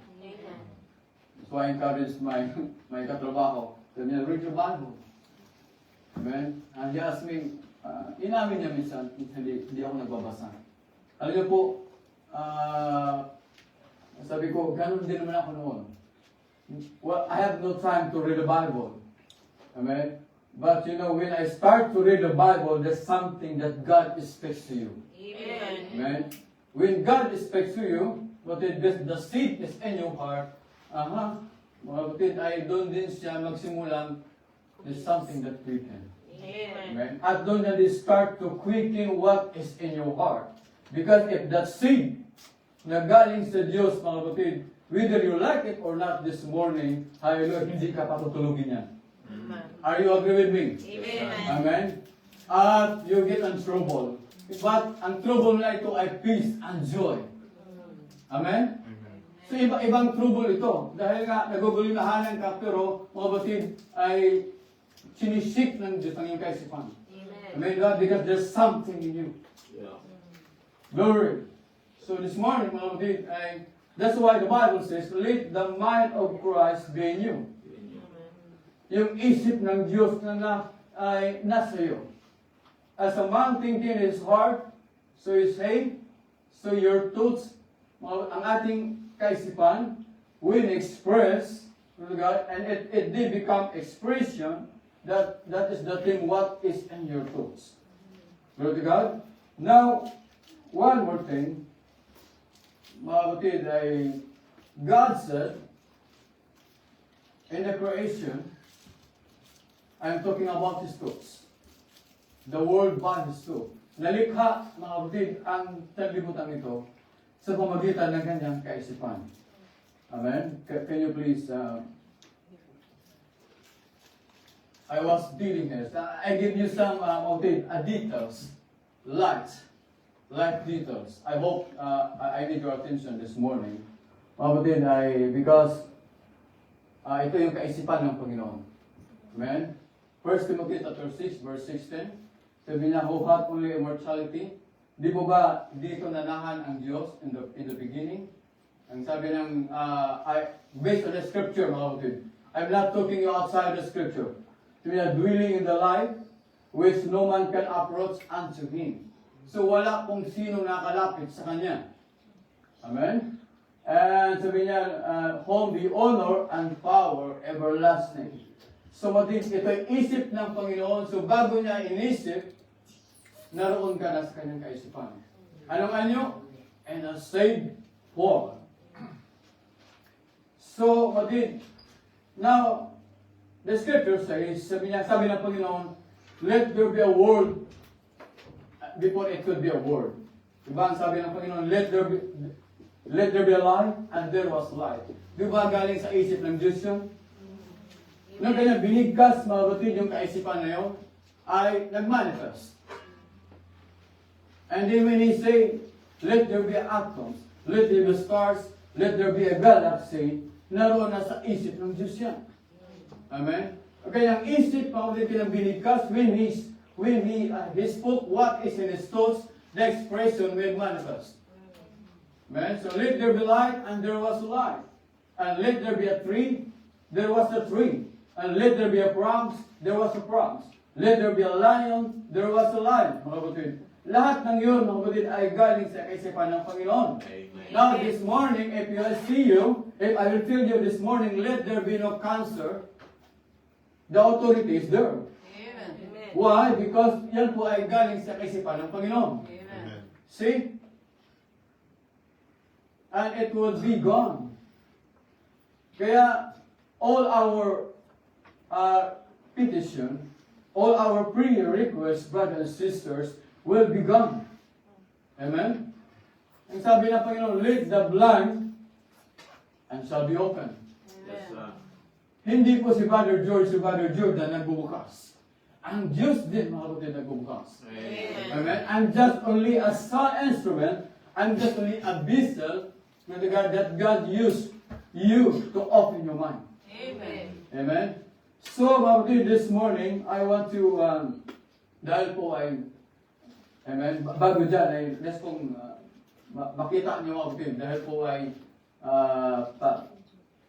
So I encourage my katrabaho, sabi niya, read your Bible. Amen? And he asked me, inamin niya minsan, hindi ako nagbabasa. Alam niyo po, sabi ko, ganun din naman ako noon. Well, I have no time to read the Bible. Amen? But you know, when I start to read the Bible, there's something that God speaks to you. Amen? When God speaks to you, but the seed is in your heart, mga kapatid, ay doon din siya magsimulang, there's something that quicken. Amen? At doon na start to quicken what is in your heart. Because if that seed na galing sa Diyos, mga kapatid, whether you like it or not this morning, hallelujah, hindi ka patutulugin yan. Are you agree with me? Amen? At you get in trouble. But ang trouble na ito ay peace and joy. Amen? So ibang trouble ito. Dahil nga nagugulinahanan ka, pero mga batid ay sinisik ng Diyos ang iyong kaisipan. Amen, God? Because there's something in you. Yeah. Glory. So this morning, mga batid, that's why the Bible says, let the mind of Christ be in you. Yung isip ng Diyos na ay nasa iyo. As a man thinking in his heart, so you say, so your thoughts, ang ating kaisipan, when express to God, and it did become expression, that is the thing what is in your thoughts. Glory to God. Now, one more thing, mga kapatid, God said, in the creation, I'm talking about His thoughts. The world by His thought. Nalikha, mga kapatid, ang sanlibutan ito sa pamagitan ng kanyang kaisipan. Amen? Can you please, I was dealing here. I give you some details, light details. I hope I need your attention this morning. Mga kapatid, because ito yung kaisipan ng Panginoon. Amen? 1 Timothy chapter 6, verse 16. Sabi niya, who had only immortality. Di po ba dito nanahan ang Diyos in the beginning? Ang sabi ng, based on the scripture, mga kapatid, I'm not talking you outside the scripture. Sabi niya, dwelling in the light, which no man can approach unto Him. So wala pong sino nakalapit sa Kanya. Amen? And sabi niya, whom the honor and power everlasting. So ito ay isip ng Panginoon. So bago niya inisip, naroon ka na sa kanyang kaisipan. Anong anyo? And a saved form. So, now, the scripture says, sabi ng Panginoon, let there be a word before it could be a word. Diba ang sabi ng Panginoon, let there be a light, and there was light. Diba galing sa isip ng Diyos yun? Nung kanya binigkas, mga kapatid, yung kaisipan na yun, ay nag-manifest. And then when He say, let there be atoms, let there be stars, let there be a galaxy, naroon na sa isip ng Diyos yan. Amen? Kaya ang isip, mga kapatid, pinabinigkas, when he spoke what is in his thoughts, the expression will manifest. Amen. So let there be light, and there was light. And let there be a tree, there was a tree. And let there be a promise, there was a promise. Let there be a lion, there was a lion. Mga kapatid, lahat ng yun, mga kapatid, ay galing sa kaisipan ng Panginoon. Now, this morning, if I will tell you this morning, let there be no cancer, the authority is there. Amen. Why? Because yan po ay galing sa kaisipan ng Panginoon. Amen. See? And it will be gone. Kaya, all our petition, all our prayer requests, brothers and sisters, will be gone. Amen? Ang sabi ng Panginoon, lead the blind and shall be open. Amen. Hindi po si Brother George na nagbubukas. Ang Diyos din, mga kapatid, nagbubukas. Amen. Amen? I'm just only a sound instrument. I'm just only a vessel that God used you to open your mind. Amen. Amen? So, mga kapatid, this morning, I want to, dahil po ay, amen, bago dyan, ay, let's kong makita niyo mga kapatid, dahil po ay,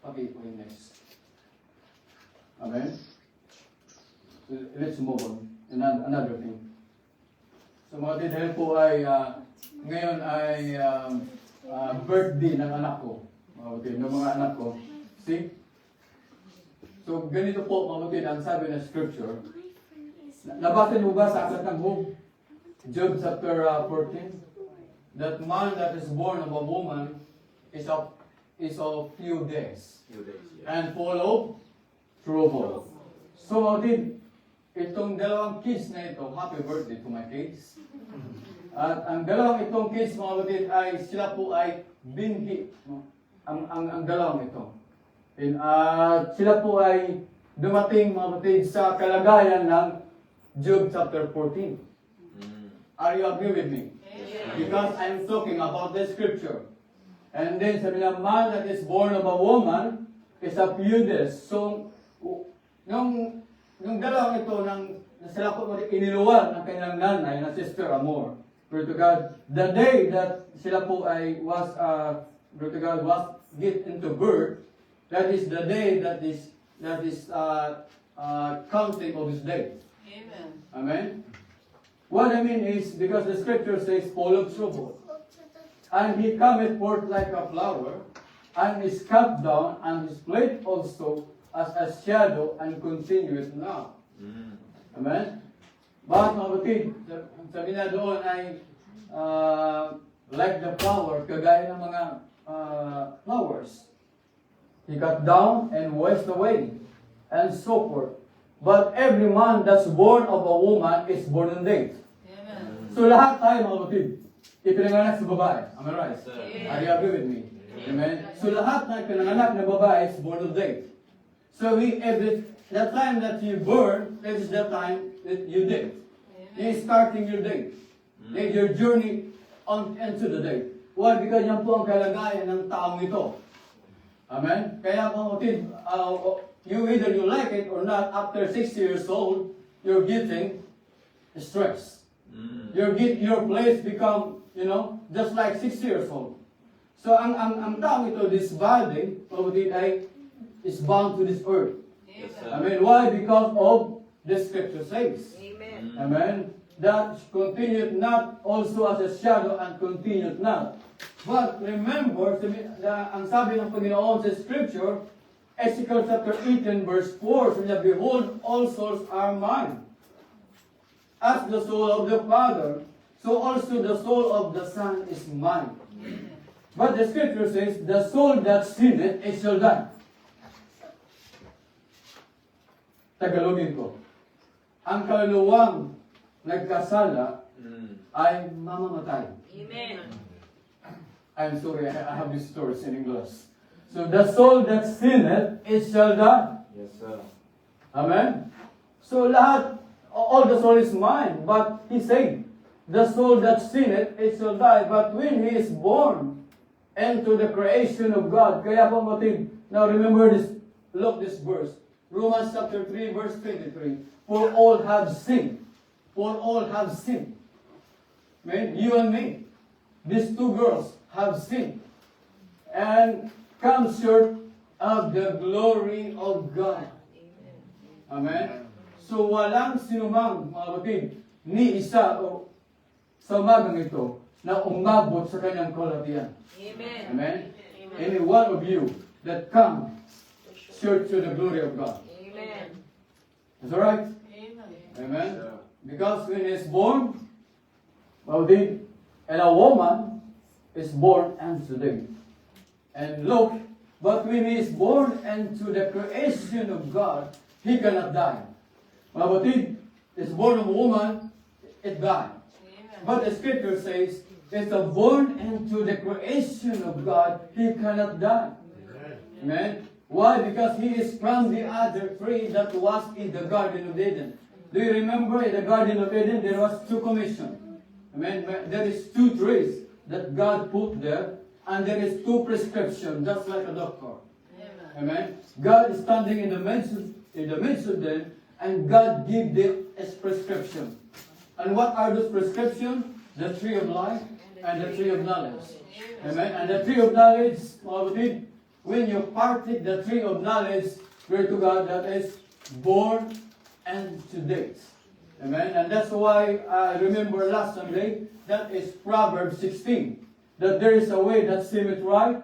pakita po yung next. Amen? So, let's move on. Another thing. So, mga kapatid, dahil po ay, ngayon ay, birthday ng anak ko. Mga kapatid, ng mga anak ko. See? So, ganito po, mga kapatid, ang sabi ng scripture. Nabasa niyo ba sa aklat ng Job? Job chapter 14? That man that is born of a woman is of few days. And full of trouble. So, mga kapatid, itong dalawang kids na ito, happy birthday to my kids. At ang dalawang itong kids, mga kapatid, ay sila po ay binhi. Ang dalawang ito. Sila po ay dumating, mga kapatid, sa kalagayan ng Job chapter 14. Are you agree with me? Because I'm talking about the scripture. And then sabi niya, man that is born of a woman is a few days. So, nung dalawang ito, sila po iniluwal ng kanyang nanay na Sister Amor. Glory to God. The day that sila po ay was get into birth, that is the day that is counting of his day. Amen. Amen? What I mean is, because the scripture says, full of trouble. And he cometh forth like a flower, and is cut down, and his plate also as a shadow, and continueth now. Amen? Bakit mga kapatid, sabi na doon ay like the flower, kagaya ng mga flowers. He cut down and washed away, and so forth. But every man that's born of a woman is born in death. Amen. So lahat tayo mga kapatid, ipinanganak sa babae. Am I right? Yes. Are you agree with me? Amen? So lahat na ipinanganak na babae is born of death. So the time that you born, that is the time that you dead. You're starting your day. Your journey on into the day. Why? Because yan po ang kalagayan ng taong ito. Amen? Kaya mga kapatid, either you like it or not, after 60 years old, you're getting stressed. Your place become, just like 60 years old. So ang taong ito, this body, kapatid, is bound to this earth. Amen. Why? Because of the scripture says. Amen. Amen. That continued not also as a shadow and continued not. But remember, ang sabi ng Panginoon sa scripture, Ezekiel chapter 18 verse 4, sabi niya, behold, all souls are mine. As the soul of the Father, so also the soul of the Son is mine. But the scripture says, the soul that sinneth, it shall die. Tagalogin ko. Ang kaluluwang nagkasala ay mamamatay. Amen. I'm sorry, I have these stories in English. So the soul that sinneth, it shall die. Yes, sir. Amen? So lahat, all the soul is mine. But he said, the soul that sinneth, it shall die. But when he is born into the creation of God, kaya po matig, now remember this, look this verse. Romans chapter 3 verse 23. For all have sinned for all have sinned. Amen? You and me. These two girls have sinned and come short of the glory of God. Amen? So walang sinumang, mga kapatid, ni isa o sa umagang ito na umabot sa kanyang kalatian. Amen. Amen? Any one of you that come short to the glory of God. Amen. Is that right? Amen? Because when he's born, well, and a woman is born unto them. And look, but when he is born into the creation of God, he cannot die. But if is born of a woman, it died. But the scripture says, it's a born into the creation of God, he cannot die. Amen? Why? Because he is from the other tree that was in the Garden of Eden. Do you remember in the Garden of Eden, there was two commissions? Amen? There is two trees that God put there, and there is two prescriptions, just like a doctor. Amen? God is standing in the midst of them, and God give them a prescription. And what are those prescriptions? The tree of life and the tree of knowledge. Amen? And the tree of knowledge, when you partake the tree of knowledge, pray to God, that is born and to date. Amen? And that's why I remember last Sunday, that is Proverbs 16. That there is a way that seemeth right,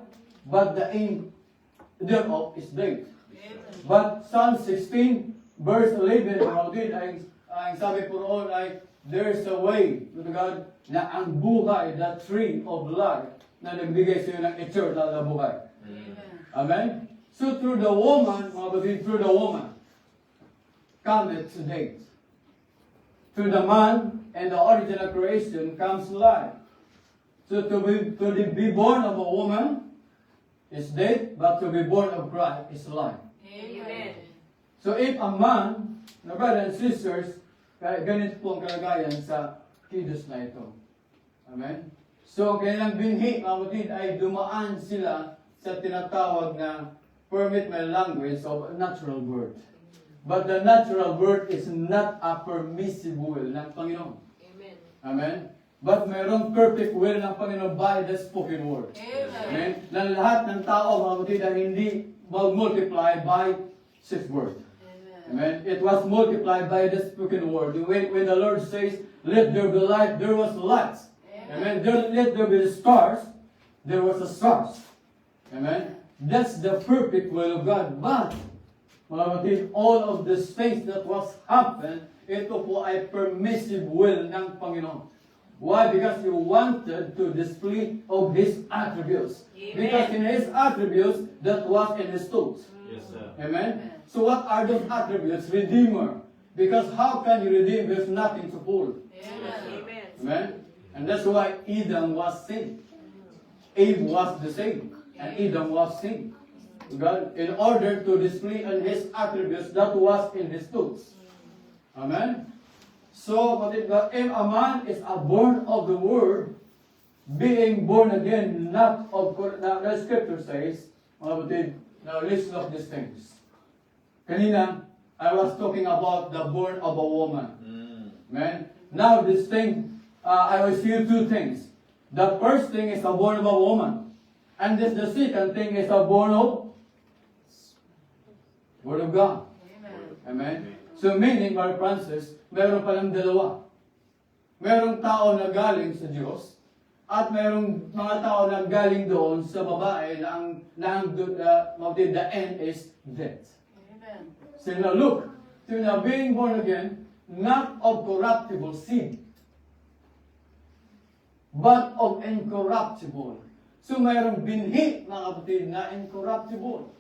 but the end thereof is death. But Psalm 16, verse 11, ang sabi po roon ay, there is a way to God na ang buhay, the tree of life, na nagbigay sa iyo ng eternal na buhay. Amen? So through the woman, mga kapatid, through the woman, cometh to death. Through the man and the original creation comes life. So to be born of a woman is death, but to be born of Christ is life. Amen. So if a man, na brothers and sisters, ganito po ang kalagayan sa kiddos na ito. Amen? So kailang binhi, mga kapatid, ay dumaan sila sa tinatawag na, permit my language, of natural birth. But the natural birth is not a permissive will ng Panginoon. Amen. Amen? But mayroong perfect will ng Panginoon by the spoken word. Amen? Na lahat ng tao, mga kapatid, ay hindi mag-multiply by His word. Amen? It was multiplied by the spoken word. When the Lord says, let there be light, there was light. Amen? Let there be stars, there was a stars. Amen? That's the perfect will of God. But, mga kapatid, all of these things that was happened, ito po ay permissive will ng Panginoon. Why? Because He wanted to display of His attributes. Amen. Because in His attributes, that was in His tools. Yes, sir. Amen? So what are those attributes? Redeemer. Because how can you redeem? There's nothing to pull. Amen. Amen? And that's why Edom was sin. Eve was the same. And Edom was sin. God, in order to display on His attributes, that was in His tools. Amen? So, if a man is born of the Word, being born again, not of, now the Scripture says, now let's look these things. Kanina, I was talking about the born of a woman. Amen? Now this thing, I will see two things. The first thing is a born of a woman. And the second thing is a born of Word of God. Amen? So meaning, Brother Francis, meron palang dalawa. Merong tao na galing sa Diyos, at merong mga tao na galing doon sa babae na the end is death. So now look, so now being born again, not of corruptible seed, but of incorruptible. So mayroong binhi, mga kapatid, na incorruptible.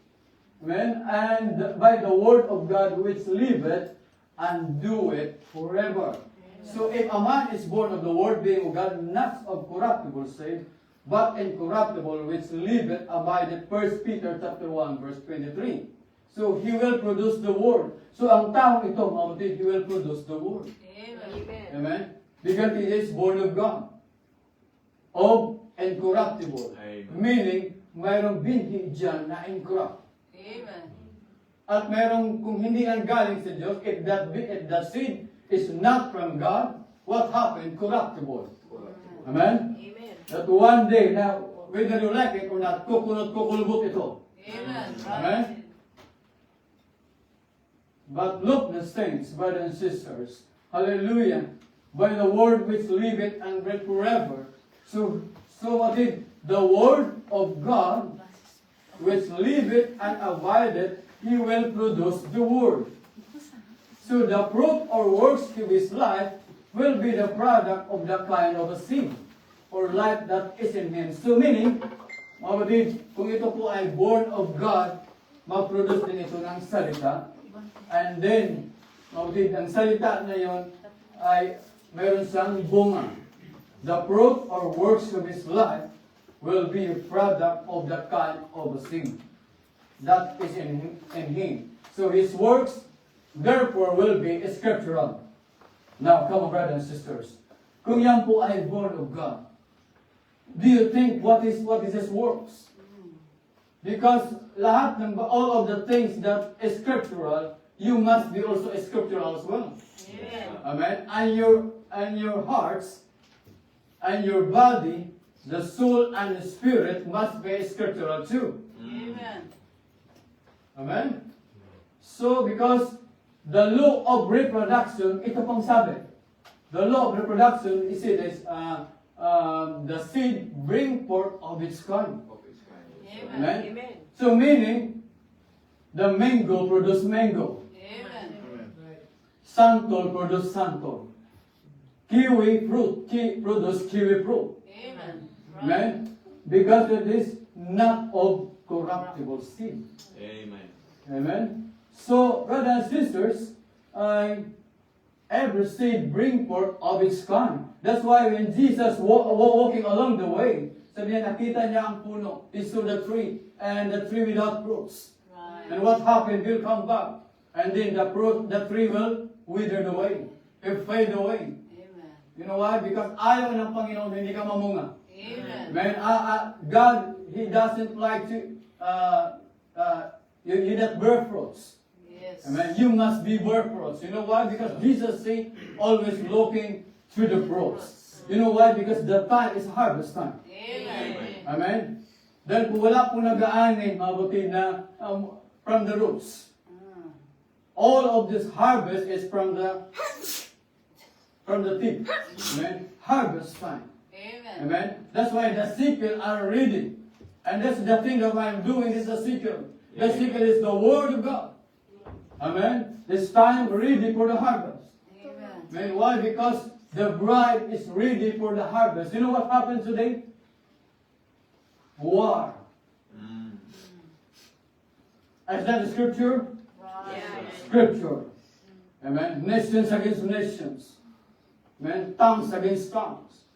Amen? And by the word of God which liveth and doeth forever. So if a man is born of the word being of God, not of corruptible seed, but incorruptible, which liveth, abideth, 1 Peter chapter 1, verse 23. So he will produce the word. So ang taong ito, mga kapatid, he will produce the word. Amen. Amen? Because he is born of God. Of incorruptible. Amen. Meaning, mayroong binhi dyan na incorrupt. Amen. at merong kung hindi yan galing sa Diyos, if that seed is not from God, what happened? Corruptible. Amen? Amen. That one day, now, whether you like it or not, kukulubot ito. Amen. Amen? But look the saints, brothers and sisters, hallelujah, by the word which liveth and reign forever. So what is the word of God which liveth and abideth, he will produce the word. So the fruit or works of his life will be the product of the kind of a seed or life that is in him. So meaning, mga kapatid, kung ito po ay born of God, mag-produce din ito ng salita. And then, mga kapatid, ang salita na yon ay meron siyang bunga. The fruit or works of his life will be a product of the kind of a seed that is in him. So his works, therefore, will be scriptural. Now, come on, brothers and sisters. Kung yan po ay born of God, do you think what is his works? Because lahat ng all of the things that is scriptural, you must be also scriptural as well. Amen. Amen. And your hearts and your body, the soul and the spirit must be scriptural too. Amen. Amen? So, because the law of reproduction, ito pong sabi. The law of reproduction, is it is, the seed bring forth of its kind. Amen. Amen? Amen. So, meaning, the mango produce mango. Amen. Santol produce santol. Kiwi fruit, produce kiwi fruit. Amen. Amen? Because it is not of corruptible seed. Amen. Amen? So, brothers and sisters, every seed bring forth of its kind. That's why when Jesus walking along the way, sabi niya, nakita niya ang puno. He saw the tree, and the tree without fruits. Right. And what happened? He'll come back. And then the tree will wither away. It fade away. Amen. You know why? Because ayaw ng Panginoon, hindi ka mamunga. Amen. Man, God, He doesn't like to, you not bear fruits. Yes. Amen. You must be bear fruits. You know why? Because Jesus said, always looking to the fruits. You know why? Because the time is harvest time. Amen. Amen. Dahil kung wala po nag-aanin, mabuti na from the roots. All of this harvest is from the tip. Amen. Harvest time. Amen. Amen. That's why the sickle are ready. And that's the thing that I'm doing is the sickle. The sickle is the word of God. Amen. It's time ready for the harvest. Amen. Amen. Why? Because the bride is ready for the harvest. You know what happens today? War. Is that the scripture? Right. Scripture. Amen. Nations against nations. Amen. Tongues against tongues.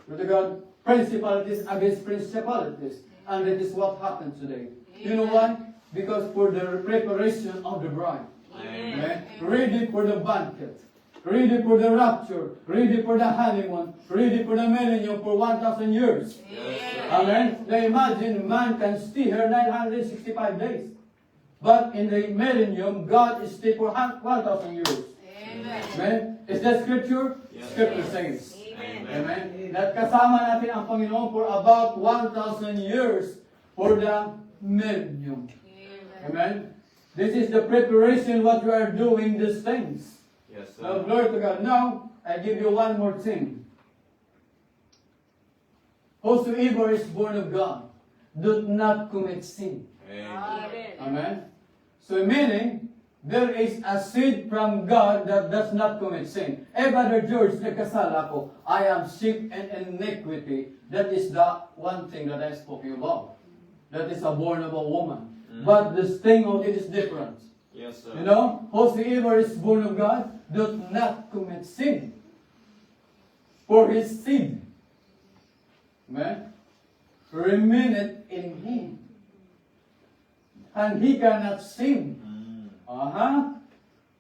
Brother God, principalities against principalities. And that is what happens today. You know why? Because for the preparation of the bride. Amen. Ready for the banquet. Ready for the rapture. Ready for the honeymoon. Ready for the millennium for 1,000 years. Amen. Now imagine man can stay here 965 days. But in the millennium, God is stay for 1,000 years. Amen. Amen. Is that scripture? Yes. Scripture says. Amen. Amen. That kasama natin ang Panginoon for about 1,000 years for the millennium. Amen. This is the preparation what we are doing these things. Yes, Now, sir. glory to God. Now, I give you one more thing. Whosoever is born of God, do not commit sin. Amen. Amen. Amen. So meaning, there is a seed from God that does not commit sin. Brother George, nagkasala ko, I am sick and iniquity. That is the one thing that I'm speaking about. That is a born of a woman. But the sting of it is different. Yes, sir. You know, whosoever is born of God does not commit sin. For his seed, amen, remaineth in him. And he cannot sin. Aha.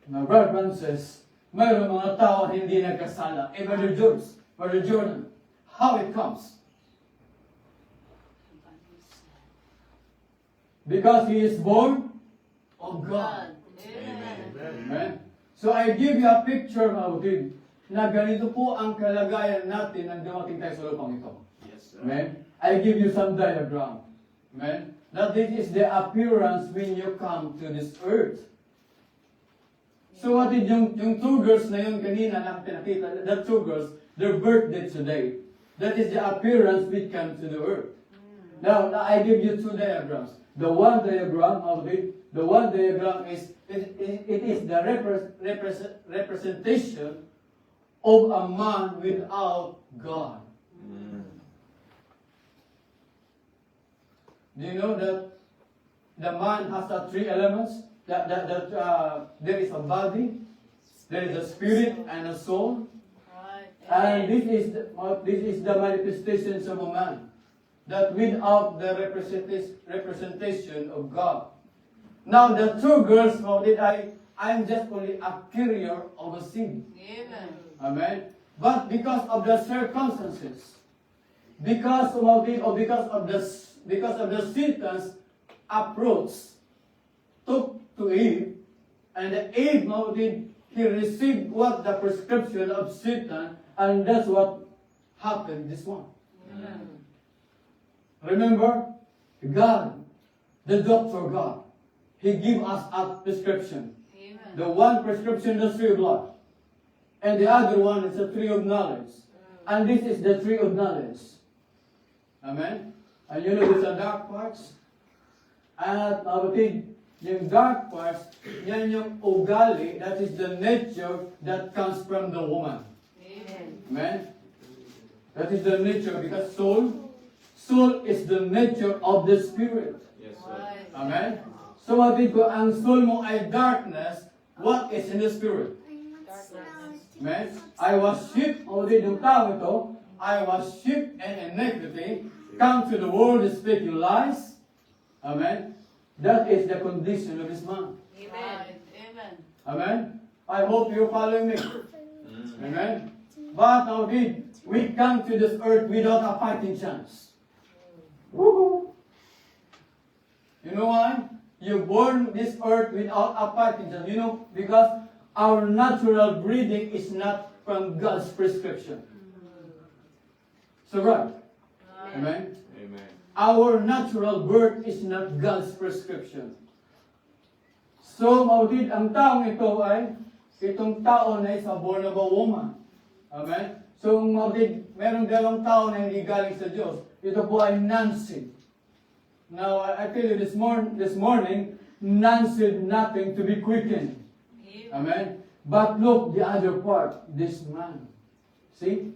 Now, Brother Francis, mayroon mga tao hindi nagkasala. Brother George, Brother Jordan, how it comes? Because he is born of God. Amen. Amen? So I give you a picture, mga kapatid, na ganito po ang kalagayan natin nang dumating tayo sa lupang ito. Amen? I give you some diagram. Amen? That this is the appearance when you come to this earth. So what did yung two girls na yun kanina na pinakita, that two girls, their birthday today. That is the appearance we come to the earth. Now I give you two diagrams. The one diagram of the one diagram is it is the representation of a man without God. Do you know that the man has three elements? That there is a body, there is a spirit, and a soul. Right. And this is the manifestations of a man. That without the representation of God. Now the two girls, I'm just only a carrier of a sin. Amen. Amen. But because of the circumstances, because of the Satan's approach took to Eve, and Eve he received what the prescription of Satan, and that's what happened. This one. Amen. Remember, God, the doctor God, He gave us a prescription. Amen. The one prescription is the tree of life, and the other one is the tree of knowledge. And this is the tree of knowledge. Amen? And you know these are dark parts? At yung dark parts, yan yung ugali, that is the nature that comes from the woman. Amen. Amen? That is the nature, because soul is the nature of the spirit. Right. Amen? So ko, ang soul mo ay darkness, what is in the spirit? Darkness. Amen? I was sheep, yung tao ito, I was sheep and iniquity, come to the world speaking lies. Amen? That is the condition of this man. Amen. Amen. Amen. Amen? I hope you're following me. Amen? But we come to this earth without a fighting chance. Woohoo! You know why? You're born this earth without a fighting chance. You know, because our natural breathing is not from God's prescription. So right. Amen? Amen. Our natural birth is not God's prescription. So, ang taong ito ay, itong tao na is a born of a woman. Amen? So, merong dalawang tao na hindi galing sa Diyos. Ito po ay Nancy. Now, I tell you this morning, Nancy did nothing to be quickened. Amen? But look, the other part, this man. See?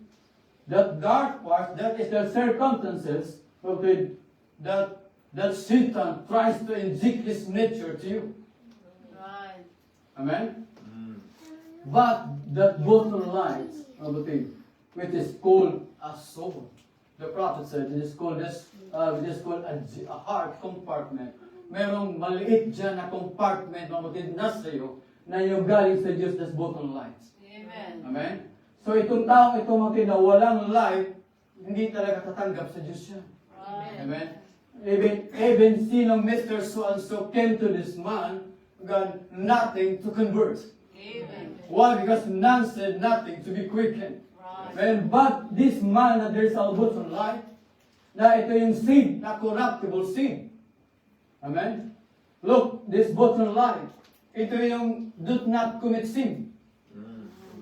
That dark part, that is the circumstances that Satan tries to inject his nature to you. Right. Amen? But that bottom line of the thing, which is called a soul. The prophet said it is called a heart compartment. Merong maliit dyan na compartment nasa iyo na yung galing sa Diyos, that's bottom lines. Amen. Amen? So itong taong ito na walang life, hindi talaga tatanggap sa Diyos siya. Right. Amen? Even sinong Mr. So-and-so came to this man, got nothing to convert. Amen. Why? Because none said nothing to be quickened. Right. Amen? But this man, there is a bottom line, na ito yung seed, na corruptible seed. Amen? Look, this bottom line, ito yung do not commit sin.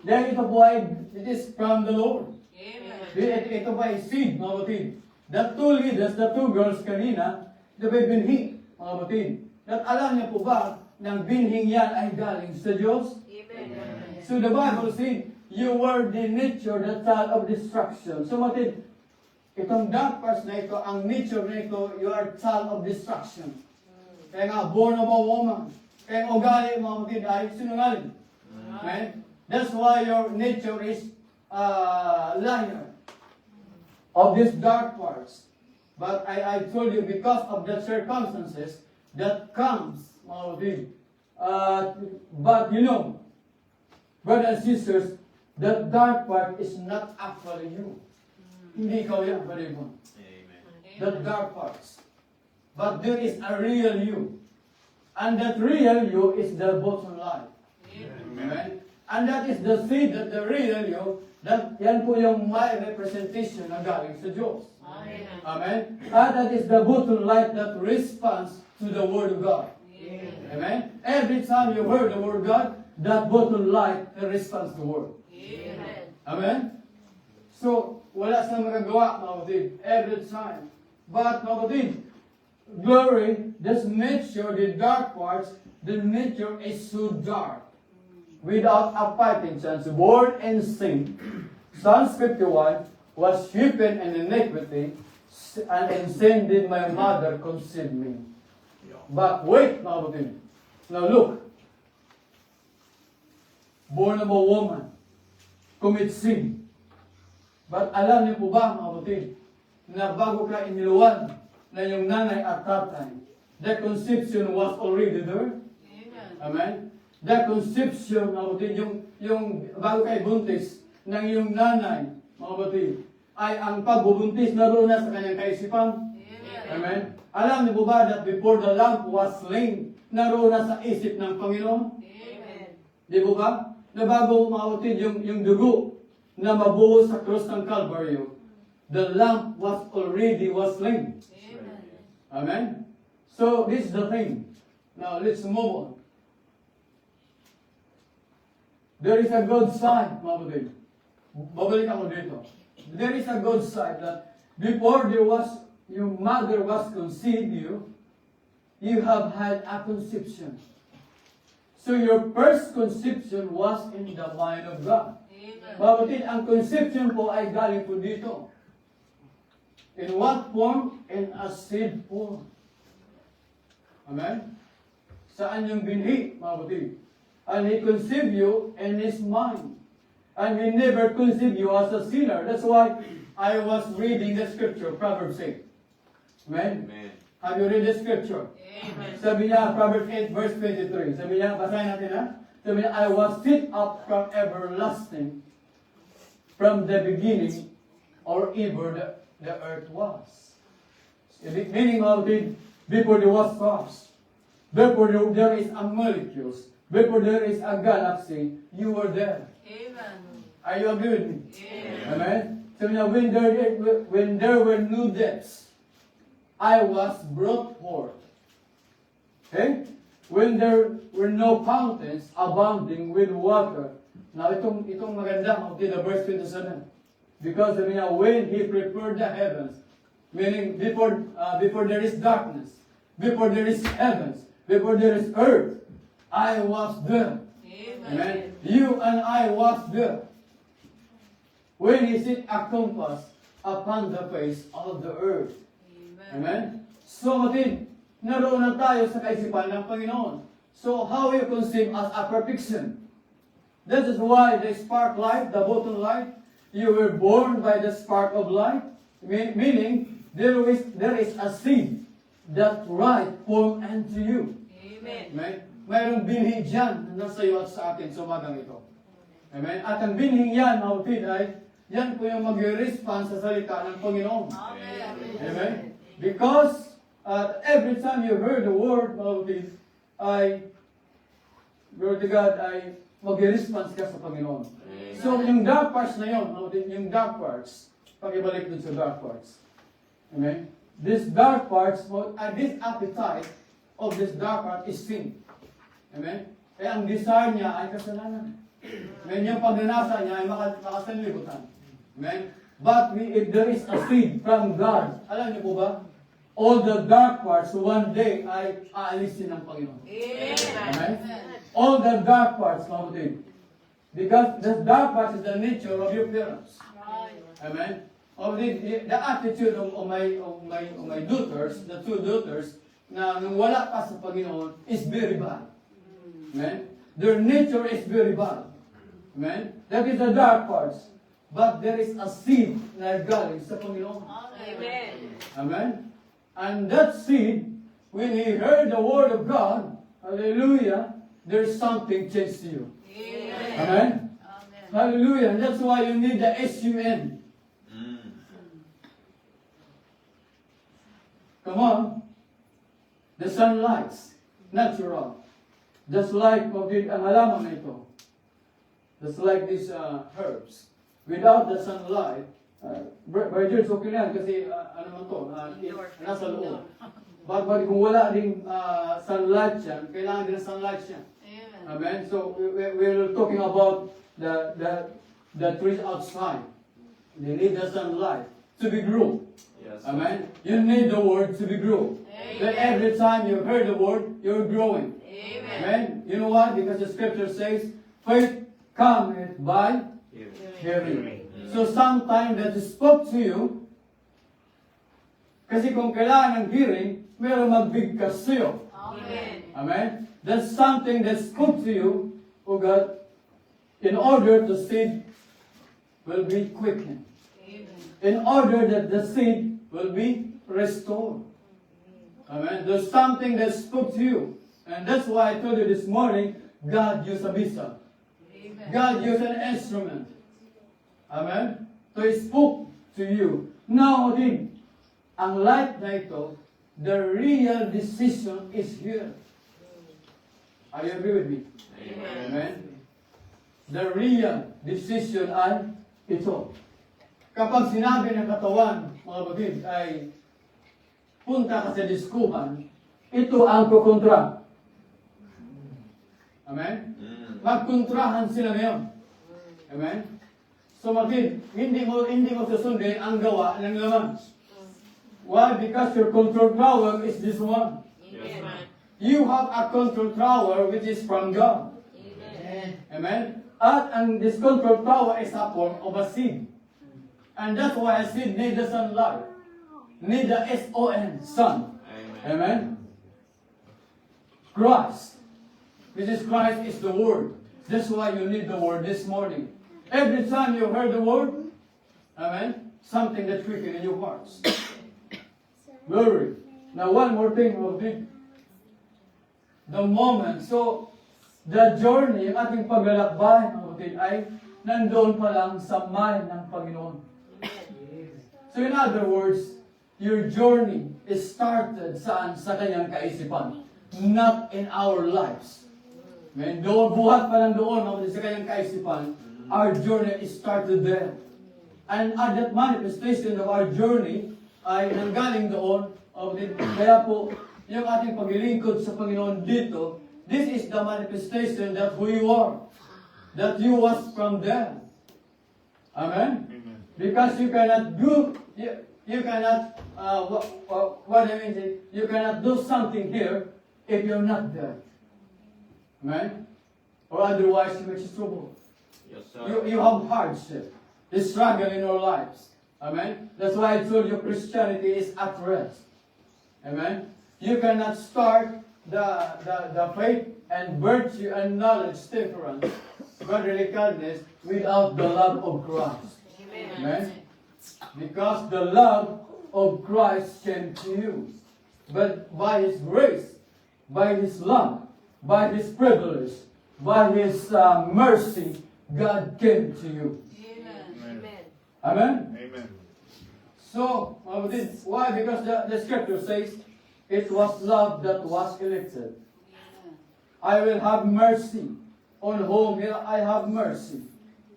Dahil ito po ay, it is from the Lord. Amen. Ito po ay seed, mga batid. The two leaders, the two girls kanina, the binhi, mga batid. At alam niyo po ba, ng binhing yan ay galing sa Diyos? Amen. So the Bible said, you were the nature, the child of destruction. So matid, itong dark parts na ito, ang nature na ito, you are child of destruction. Kaya nga, born of a woman. Kaya ang ugali, mga matid, ay sinungaling. Amen? That's why your nature is liar of these dark parts. But I told you, because of the circumstances that comes, mga matid, but you know, brothers and sisters, that dark part is not actually you. Hindi ikaw yan, brother Yvonne. Amen. That dark parts. But there is a real you. And that real you is the bottom line. Amen? And that is the seed that the real you, that yan po yung my representation na galing sa Diyos. Amen? And that is the bottom line that responds to the Word of God. Amen? Every time you heard the Word of God, that bottom line responds to the Word. Amen? So, wala sa magagawa, mga kapatid, every time. But, mga kapatid, glory, just make sure the dark parts, the nature is so dark. Without a fighting chance, born in sin. Psalm 51 was shapen in iniquity, and in sin did my mother conceive me. But wait, mga kapatid. Now look. Born of a woman, commit sin. But alam niyo po ba, mga kapatid, na bago ka iniluwan na yung nanay at tatay, the conception was already there? Amen? The conception, mga kapatid, yung bago kayo buntis ng iyong nanay, mga kapatid, ay ang pagbubuntis naroon na sa kanyang kaisipan. Amen? Alam niyo po ba that before the lamb was slain, naroon na sa isip ng Panginoon? Di po ba? Na bago, mga kapatid, yung dugo na mabuhos sa krus ng Calvary, the lamb was slain. Amen? So, this is the thing. Now, let's move on. There is a good side, mga kapatid. Babalik ako dito. There is a good side that before your mother was conceived you have had a conception. So your first conception was in the mind of God. Mga kapatid, ang conception po ay galing po dito. In what form? In a seed form. Amen? Saan yung binhi, mga kapatid? And He conceived you in His mind. And He never conceived you as a sinner. That's why I was reading the scripture, Proverbs 8. Amen? Have you read the scripture? Sabi niya, Proverbs 8 verse 23. Sabi niya, basahin natin ha? Sabi niya, I was set up from everlasting, from the beginning, or ever the earth was. Meaning, before there was stars, before there is a molecules, before there is a galaxy, you were there. Are you agree with me? Amen? So now, when there were no depths, I was brought forth. Okay? When there were no fountains abounding with water. Now, itong maganda, the verse 27. Because, when He prepared the heavens, meaning before there is darkness, before there is heavens, before there is earth, I was there. Amen. You and I was there. When He set a compass upon the face of the earth. Amen. So, kapatid, naroon na tayo sa kaisipan ng Panginoon. So, how you conceive as a perfection? This is why the spark light, the bottom light, you were born by the spark of light. Meaning, there is a seed that right formed unto you. Amen. Mayroong binhi dyan na nasa iyo at sa atin sa umagang ito. Amen. At ang binhing yan, kapatid, ay yan po yung mag-respond sa salita ng Panginoon. Amen. Because every time you heard the word, kapatid, ay glory to God, ay mag-respond ka sa Panginoon. So, yung dark parts na yun, kapatid, yung dark parts, pag-ibalik dun sa dark parts. Amen. This dark parts, this appetite of this dark part is sin. Amen? Kaya ang desire niya ay kasalanan. Amen? Yung pagnanasa niya ay makasanlibutan. Amen? But if there is a seed from God, alam niyo po ba? All the dark parts one day ay aalisin ng Panginoon. Amen? All the dark parts, kapatid. Because the dark parts is the nature of your parents. Amen? The attitude of my daughters, the two daughters, na nung wala pa sa Panginoon, is very bad. Amen? Their nature is very bad. Amen? That is the dark parts. But there is a seed na galing sa Panginoon. Amen. Amen? And that seed, when he heard the word of God, hallelujah, there's something changed to you. Amen? Hallelujah. And that's why you need the SUN. Come on. The sun lights. natural. Just like ang halaman na ito. Just like these herbs. Without the sunlight, Brother George, okay na yan kasi ano man to, nasa loob. But kung wala ding sunlight yan, kailangan din ng sunlight yan. Amen. Amen? So, we're talking about the trees outside. They need the sunlight to be grown. Yes. Amen? You need the word to be grown. Then every time you heard the word, you're growing. Amen. Amen? You know why? Because the scripture says, faith cometh by hearing. So sometimes that spoke to you, kasi kung kailangan ng hearing, meron magbigkas sa'yo. Amen. Amen? That's something that spoke to you, O God, in order the seed will be quickened. Amen. In order that the seed will be restored. Amen? There's something that spoke to you. And that's why I told you this morning, God used a vessel. Amen. God used an instrument. Amen? So He spoke to you. Now, din, ang light na ito, the real decision is here. Are you agree with me? Amen? The real decision ay ito. Kapag sinabi ng katawan, mga bagid, ay punta ka sa diskuhan, ito ang kukontra. Amen? Magkontrahan sila ngayon. Amen? So magid, hindi mo susundin ang gawa ng laman. Why? Because your control tower is this one. Amen. You have a control tower which is from God. Amen? At ang this control tower is a form of a seed. And that's why a seed need the sunlight. Need the S-O-N, sun. Amen? Christ. This is Christ is the Word. That's why you need the Word this morning. Every time you heard the Word, amen, something that quicken in your hearts. Glory. Now one more thing, the moment. So, the journey, ang ating paglalakbay, mga kapatid, ay nandoon pa lang sa mind ng Panginoon. So in other words, your journey is started saan? Sa kanyang kaisipan. Not in our lives. Amen? Doon, buhat pa lang doon, mga kapatid, sa kanyang kaisipan, our journey is started there. And at that manifestation of our journey, ay nanggaling doon, kaya po, yung ating paglilingkod sa Panginoon dito, this is the manifestation that who you are. That you was from there. Amen? Because you cannot do, you cannot, what I mean is, you cannot do something here if you're not there. Amen? Or otherwise you make trouble. Yes, sir. You have hardship, the struggle in your lives. Amen? That's why I told you Christianity is at rest. Amen? You cannot start the faith and virtue and knowledge difference, brotherly kindness, without the love of Christ. Amen? Because the love of Christ came to you. But by His grace, by His love, by His privilege, by His mercy, God came to you. Amen. Amen? Amen. So, why? Because the scripture says, it was love that was elected. I will have mercy on whom I have mercy.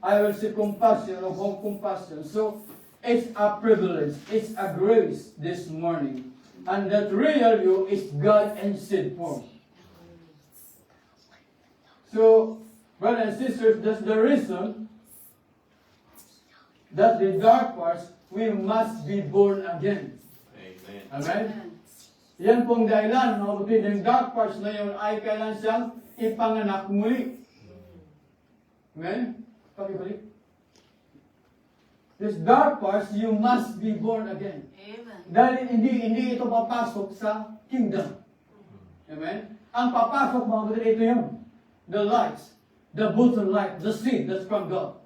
I will see compassion on whom compassion. So, it's a privilege, it's a grace this morning. And that real you is God in seed form. So, brothers and sisters, that's the reason that the dark parts, we must be born again. Amen. Amen? Yan pong dahilan, mga kapatid, yung dark parts na yun ay kailan siyang ipanganak muli. Amen? Pakibalik. This dark parts, you must be born again. Amen. Dahil hindi ito papasok sa kingdom. Amen? Ang papasok, mga kapatid, ito yun. The lights, the bottom light, the seed that's from God.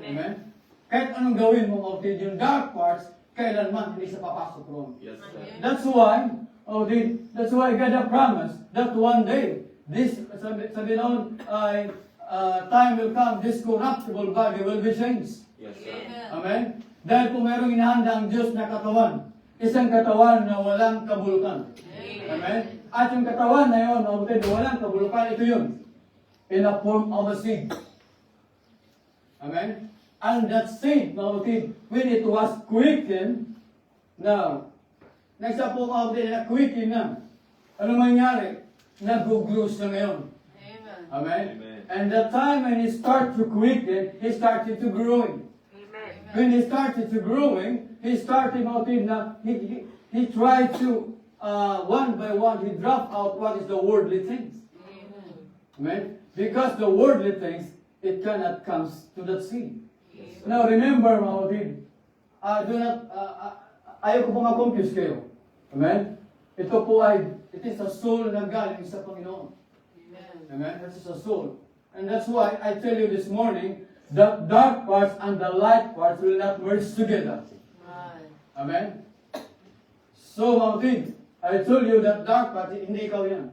Amen? Kahit anong gawin mo, mga kapatid, yung dark parts, kailanman hindi siya papasok roon. Yes, sir. That's why, that's why God has promised that one day, this, sabi noon, time will come, this corruptible body will be changed. Yes, sir. Amen? Dahil kung mayroong inahanda ang Diyos na katawan, isang katawan na walang kabulukan. Amen? At yung katawan na yun, mga kapatid, walang kabulukan, ito yun. In the form of a seed. Amen? And that seed, mga kapatid, when it was quickened, now, nagsa po mga kapatid, na-quicken na. Ano mangyari? Nag-grows na ngayon. Amen. Amen? Amen. And the time when he started to quicken, he started to growing. Amen. When he started to growing, he started mga kapatid na, he tried to, one by one, he dropped out what is the worldly things. Amen. Amen? Because the worldly things, it cannot come to that seed. Yes. Now remember mga kapatid, ayaw ko po ma-confuse kayo. Amen? Ito po ay, it is a soul na galing sa Panginoon. Amen. Amen? This is a soul. And that's why I tell you this morning, the dark parts and the light parts will not merge together. Right. Amen? So mga kapatid, I told you that dark part, hindi ikaw yan.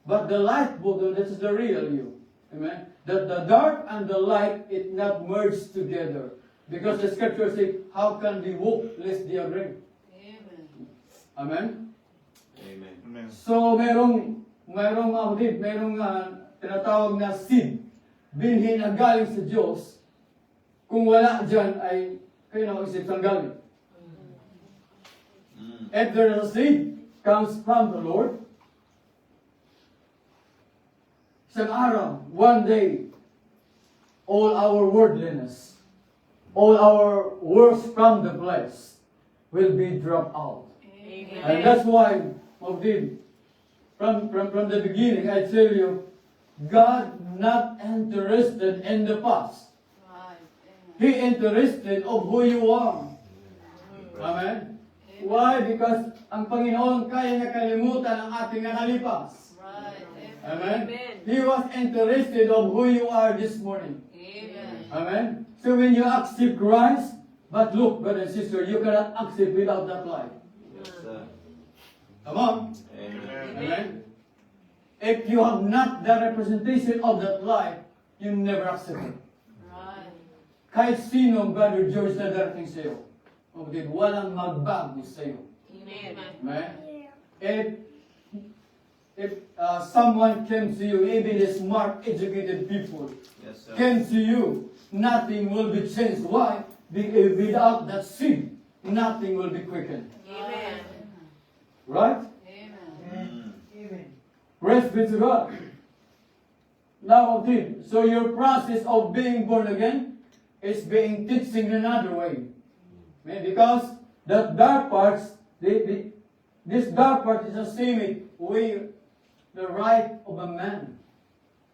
But the light, this is the real you. Amen? That the dark and the light, it not merge together. Because the scripture says, how can we walk lest they agree? Amen. Amen? Amen. So, merong mga kapatid, merong tinatawag na seed, binhi na galing sa Diyos. Kung wala dyan, ay kayo na mag-isip saan galing. If there is a seed, comes from the Lord, isang araw, one day, all our worldliness, all our works from the flesh will be dropped out. Amen. And that's why, Mabdid, from the beginning, I tell you, God not interested in the past. Right. Amen. He interested of who you are. Amen? Why? Because ang Panginoon kaya niya kalimutan ang ating nakalipas. Right. Amen? Amen. He was interested of who you are this morning. Amen. Amen? So when you accept Christ, but look, brother and sister, you cannot accept without that life. Yes, sir. Come on. Amen. Amen? If you have not the representation of that life, you never accept it. Right. Kahit sinong brother George na darating sa iyo, kapatid, walang magbago sa iyo. Amen. Amen? If someone came to you, even the smart, educated people, Yes, sir. came to you, nothing will be changed. Why? Without that seed, nothing will be quickened. Amen. Right? Amen. Praise be to God. Now, okay, so your process of being born again is being teaching in another way. Okay, because the dark parts, this dark part is the same way, the right of a man.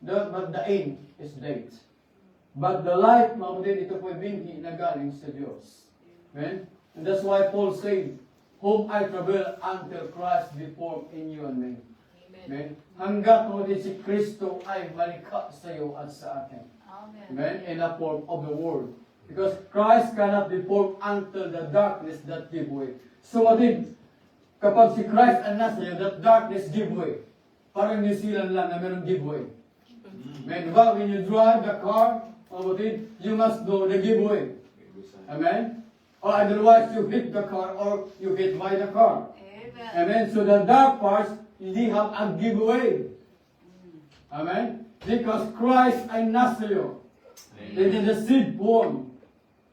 But the aim is dead. But the light, mga kapatid, ito po binhi na galing sa Diyos. Amen? And that's why Paul said, whom I travail until Christ be formed in you and me. Amen? Hanggat mga kapatid, si Kristo ay malikha sa iyo at sa akin. Amen. Amen? In the form of the Word. Because Christ cannot be formed until the darkness that give way. So kapatid, kapag si Christ ang nasa iyo, that darkness give way. Parang New Zealand lang na merong give way. Amen? Diba? When you drive the car, kapatid, you must know the give way. Amen? Or otherwise, you hit the car or you hit by the car. Amen. Amen? So the dark parts, hindi have a giveaway. Amen? Because Christ ay nasa iyo. Then the seed born.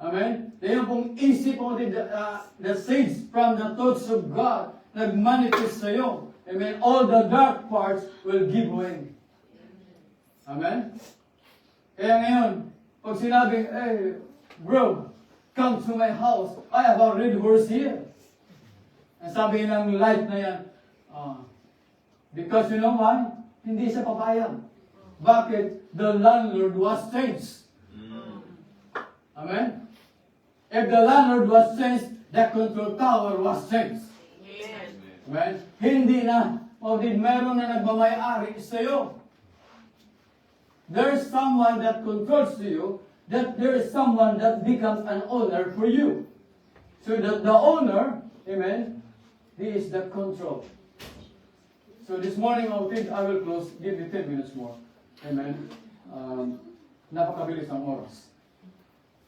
Amen? Then kung isip mo the seeds from the thoughts of God nag-manifest sa iyo. Amen? All the dark parts will give way. Amen? Kaya ngayon, pag sinabing, hey, bro, come to my house. I have a red horse here. Ang sabi ng light na yan, because you know why? Hindi siya papayag. Bakit? The landlord was changed. Amen? If the landlord was changed, the control tower was changed. Amen. Amen? Hindi na, meron na nagmamay-ari sa iyo. There is someone that controls you, that there is someone that becomes an owner for you. So that the owner, amen, he is the control. So this morning, I will close, give you 10 minutes more. Amen. Napakabilis ang oras.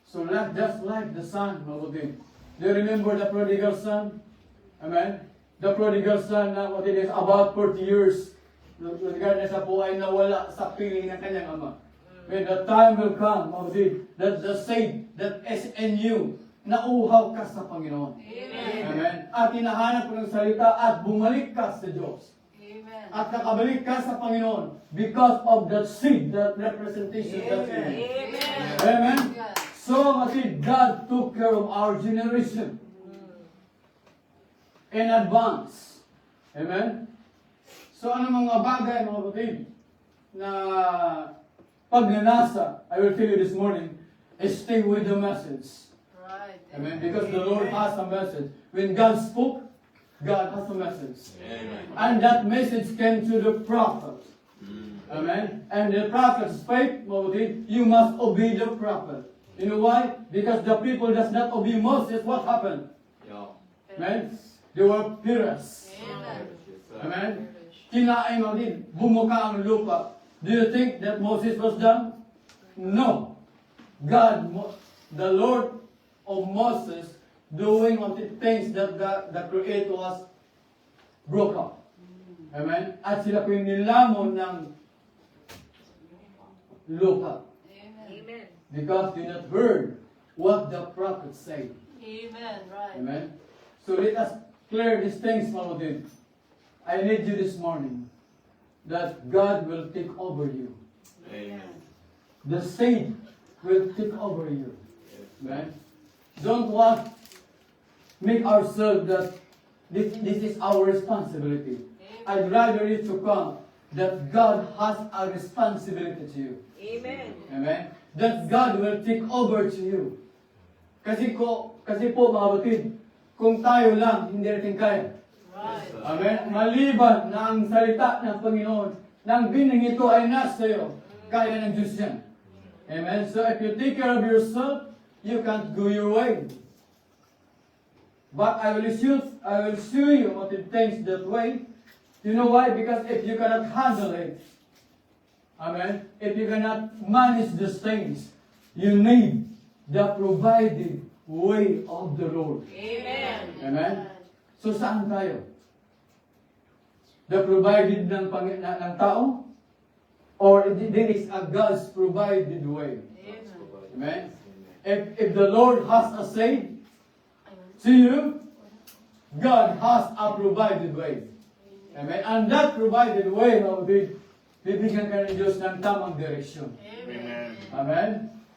So just like the son, do you remember the prodigal son? Amen. The prodigal son na what it is, about 40 years, lugar na sa po ay nawala sa piling ng kanyang ama. When the time will come, that the seed that is in you, nauhaw ka sa Panginoon. Amen. At hinahanap ko ng salita at bumalik ka sa Diyos. Amen. At nakabalik ka sa Panginoon because of that seed, that representation that's in you. Amen. Yes. So, God took care of our generation in advance. Amen? So, ano mga bagay, mga kapatid, na pagnanasa, I will tell you this morning, is stay with the message. Right. Amen? Because the Lord has a message. When God spoke, God has a message. Amen. And that message came to the prophet. Amen? And the prophet spake, mga kapatid, you must obey the prophet. You know why? Because the people does not obey Moses, what happened? Yeah. Amen? They were pirates. Amen. Amen? Kinain mo din. Bumuka ang lupa. Do you think that Moses was done? No. God, the Lord of Moses, doing of the things that the Creator was broke up. Amen? At sila po yung nilamon ng lupa. Amen. Amen. Because they not heard what the prophet said. Amen. Right. Amen? So let us clear these things, mga kapatid. I need you this morning that God will take over you. Amen. The seed will take over you. Amen? Don't want make ourselves that this is our responsibility. I'd rather you to come that God has a responsibility to you. Amen. Amen? That God will take over to you. Kasi po mga kapatid, kung tayo lang, hindi natin kaya. Right. Amen? Maliban na ang salita ng Panginoon, nang bining ito ay nasa iyo, kaya ng Diyos yan. Amen? So if you take care of yourself, you can't go your way. But I will show you what it takes that way. You know why? Because if you cannot handle it, amen, if you cannot manage these things, you need the provided way of the Lord. Amen. Amen? So saan tayo? The provided ng tao? Or there is a God's provided way? Amen? If the Lord has a say to you, God has a provided way. Amen? And that provided way, bibigyan ka ng Diyos ng tamang direksyon. Amen. Amen?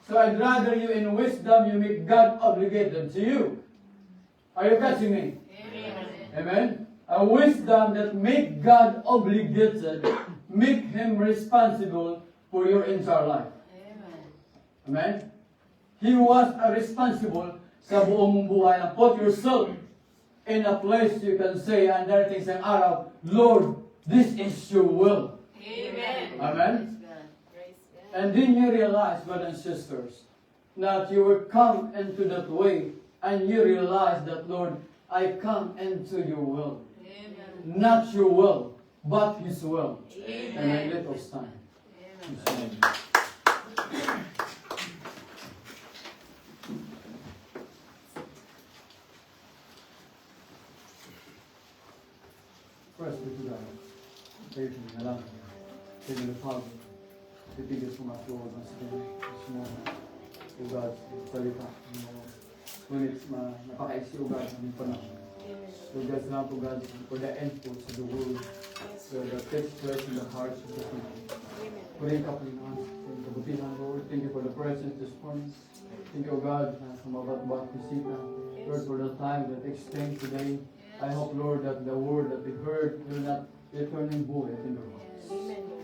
So I'd rather you in wisdom, you make God obligated to you. Are you catching me? Amen. Amen? A wisdom that make God obligated, make Him responsible for your entire life. Amen. Amen? He was responsible sa buong mong buhay. And put yourself in a place you can say, and there things ang araw, Lord, this is your will. Amen. Amen? Praise God. Praise God. And then you realize, brothers and sisters, that you will come into that way, and you realize that, Lord, I come into your will. Amen. Not your will, but His will. Amen. Amen. Let us stand. Amen. First, we do that. Thank you, Nalang. Thank you, Father. Titigas mo nga po ang semua ugat, salita. Ngunit napakaisi ugat ng panahon. So God, salamat po God for the input to the word. So that takes place in the hearts of the people. Purihin ka, Panginoon. Thank you, kabutihan, Lord. Thank you for the presence this morning. Thank you, God, sa mabat-bat bisita. Lord, for the time that extends today. I hope, Lord, that the word that we heard will not return in void in their hearts.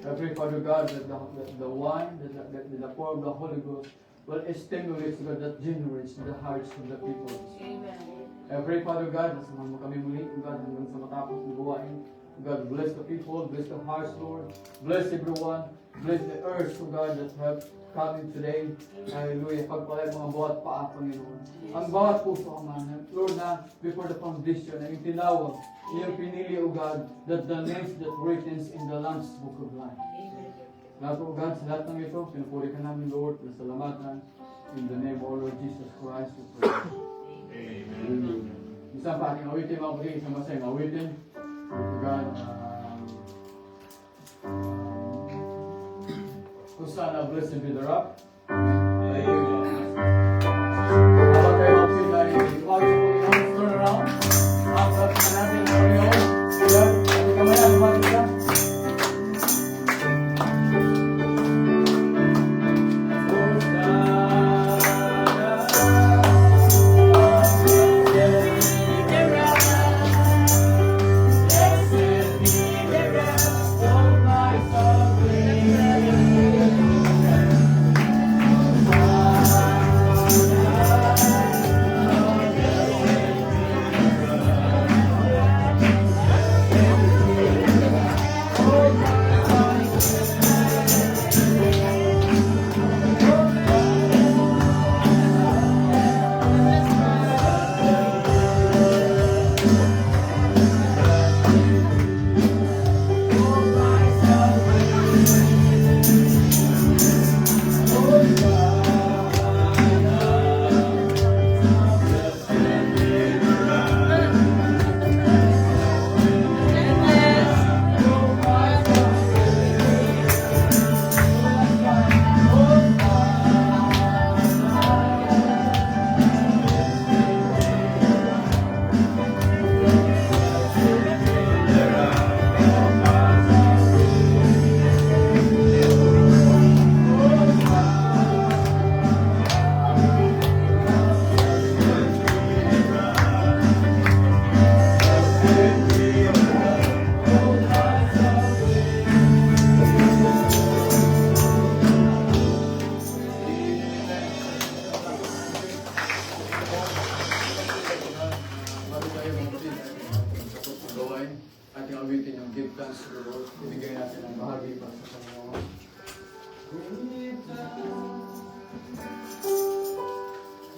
I pray, Father God, that the wine, that the pour of the Holy Ghost will stimulate, God, that generates the hearts of the people. Amen. I pray, Father God, na samahan mo kami muli, God, hanggang sa matapos ng buwain. God, bless the people, bless the hearts, Lord. Bless everyone. Bless the earth, oh God, that have come in today. Hallelujah. Pagpalay mga bawat paa, Panginoon. Ang bawat puso, Ama, Lord, na before the foundation, na yung tinawag, yung pinili, oh God, that the names that written in the Lamb's Book of Life. Lahat, oh God, sa lahat ng ito, pinupuri ka namin, Lord, nasalamatan. In the name of our Lord Jesus Christ, we pray. Amen. Amen. Isa pa ating awitin mga kapatid, isang masayang awitin. God, Hosanna, blessed be the rock. Habang tayo mga kapatid ay tumawag sa Panginoon, turn around. Ang natin ang Panginoon. God, ating kamayan, tumawag ka. Bago tayo mga kapatid, gawain, ating awitin yung give thanks to the Lord. Ibigay natin ang bahagi para sa Panginoon.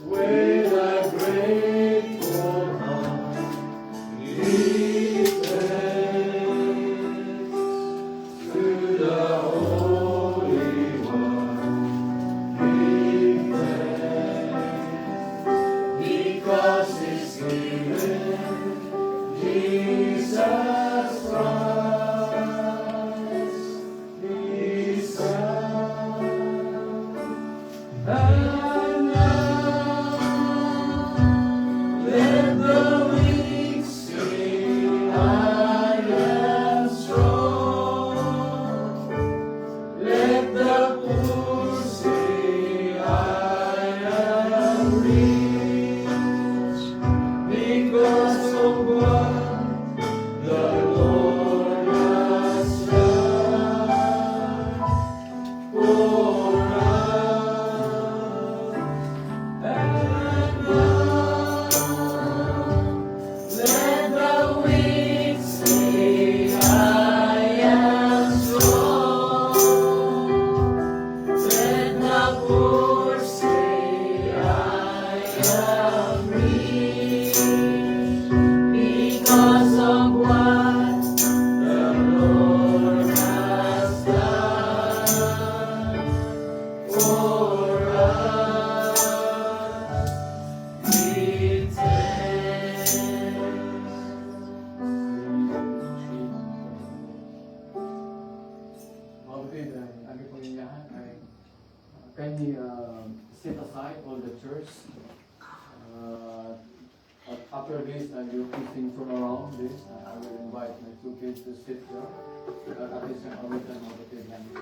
With a grateful heart, give thanks to the Holy One. Give thanks because He's given Jesus Christ, His Son. And now let the weak say, I am strong. Let the poor say, I am rich, because of what the Lord has done for us. And now let the weak say, I am strong. Let the poor say, I am rich, because of what the Lord has done for us. Give thanks. Mga kapatid, ang aming Panginoon ay kindly set aside all the church. After this, you'll be sing from around this. I will invite my two kids to sit here. At least ang awitan mga kapatid namin.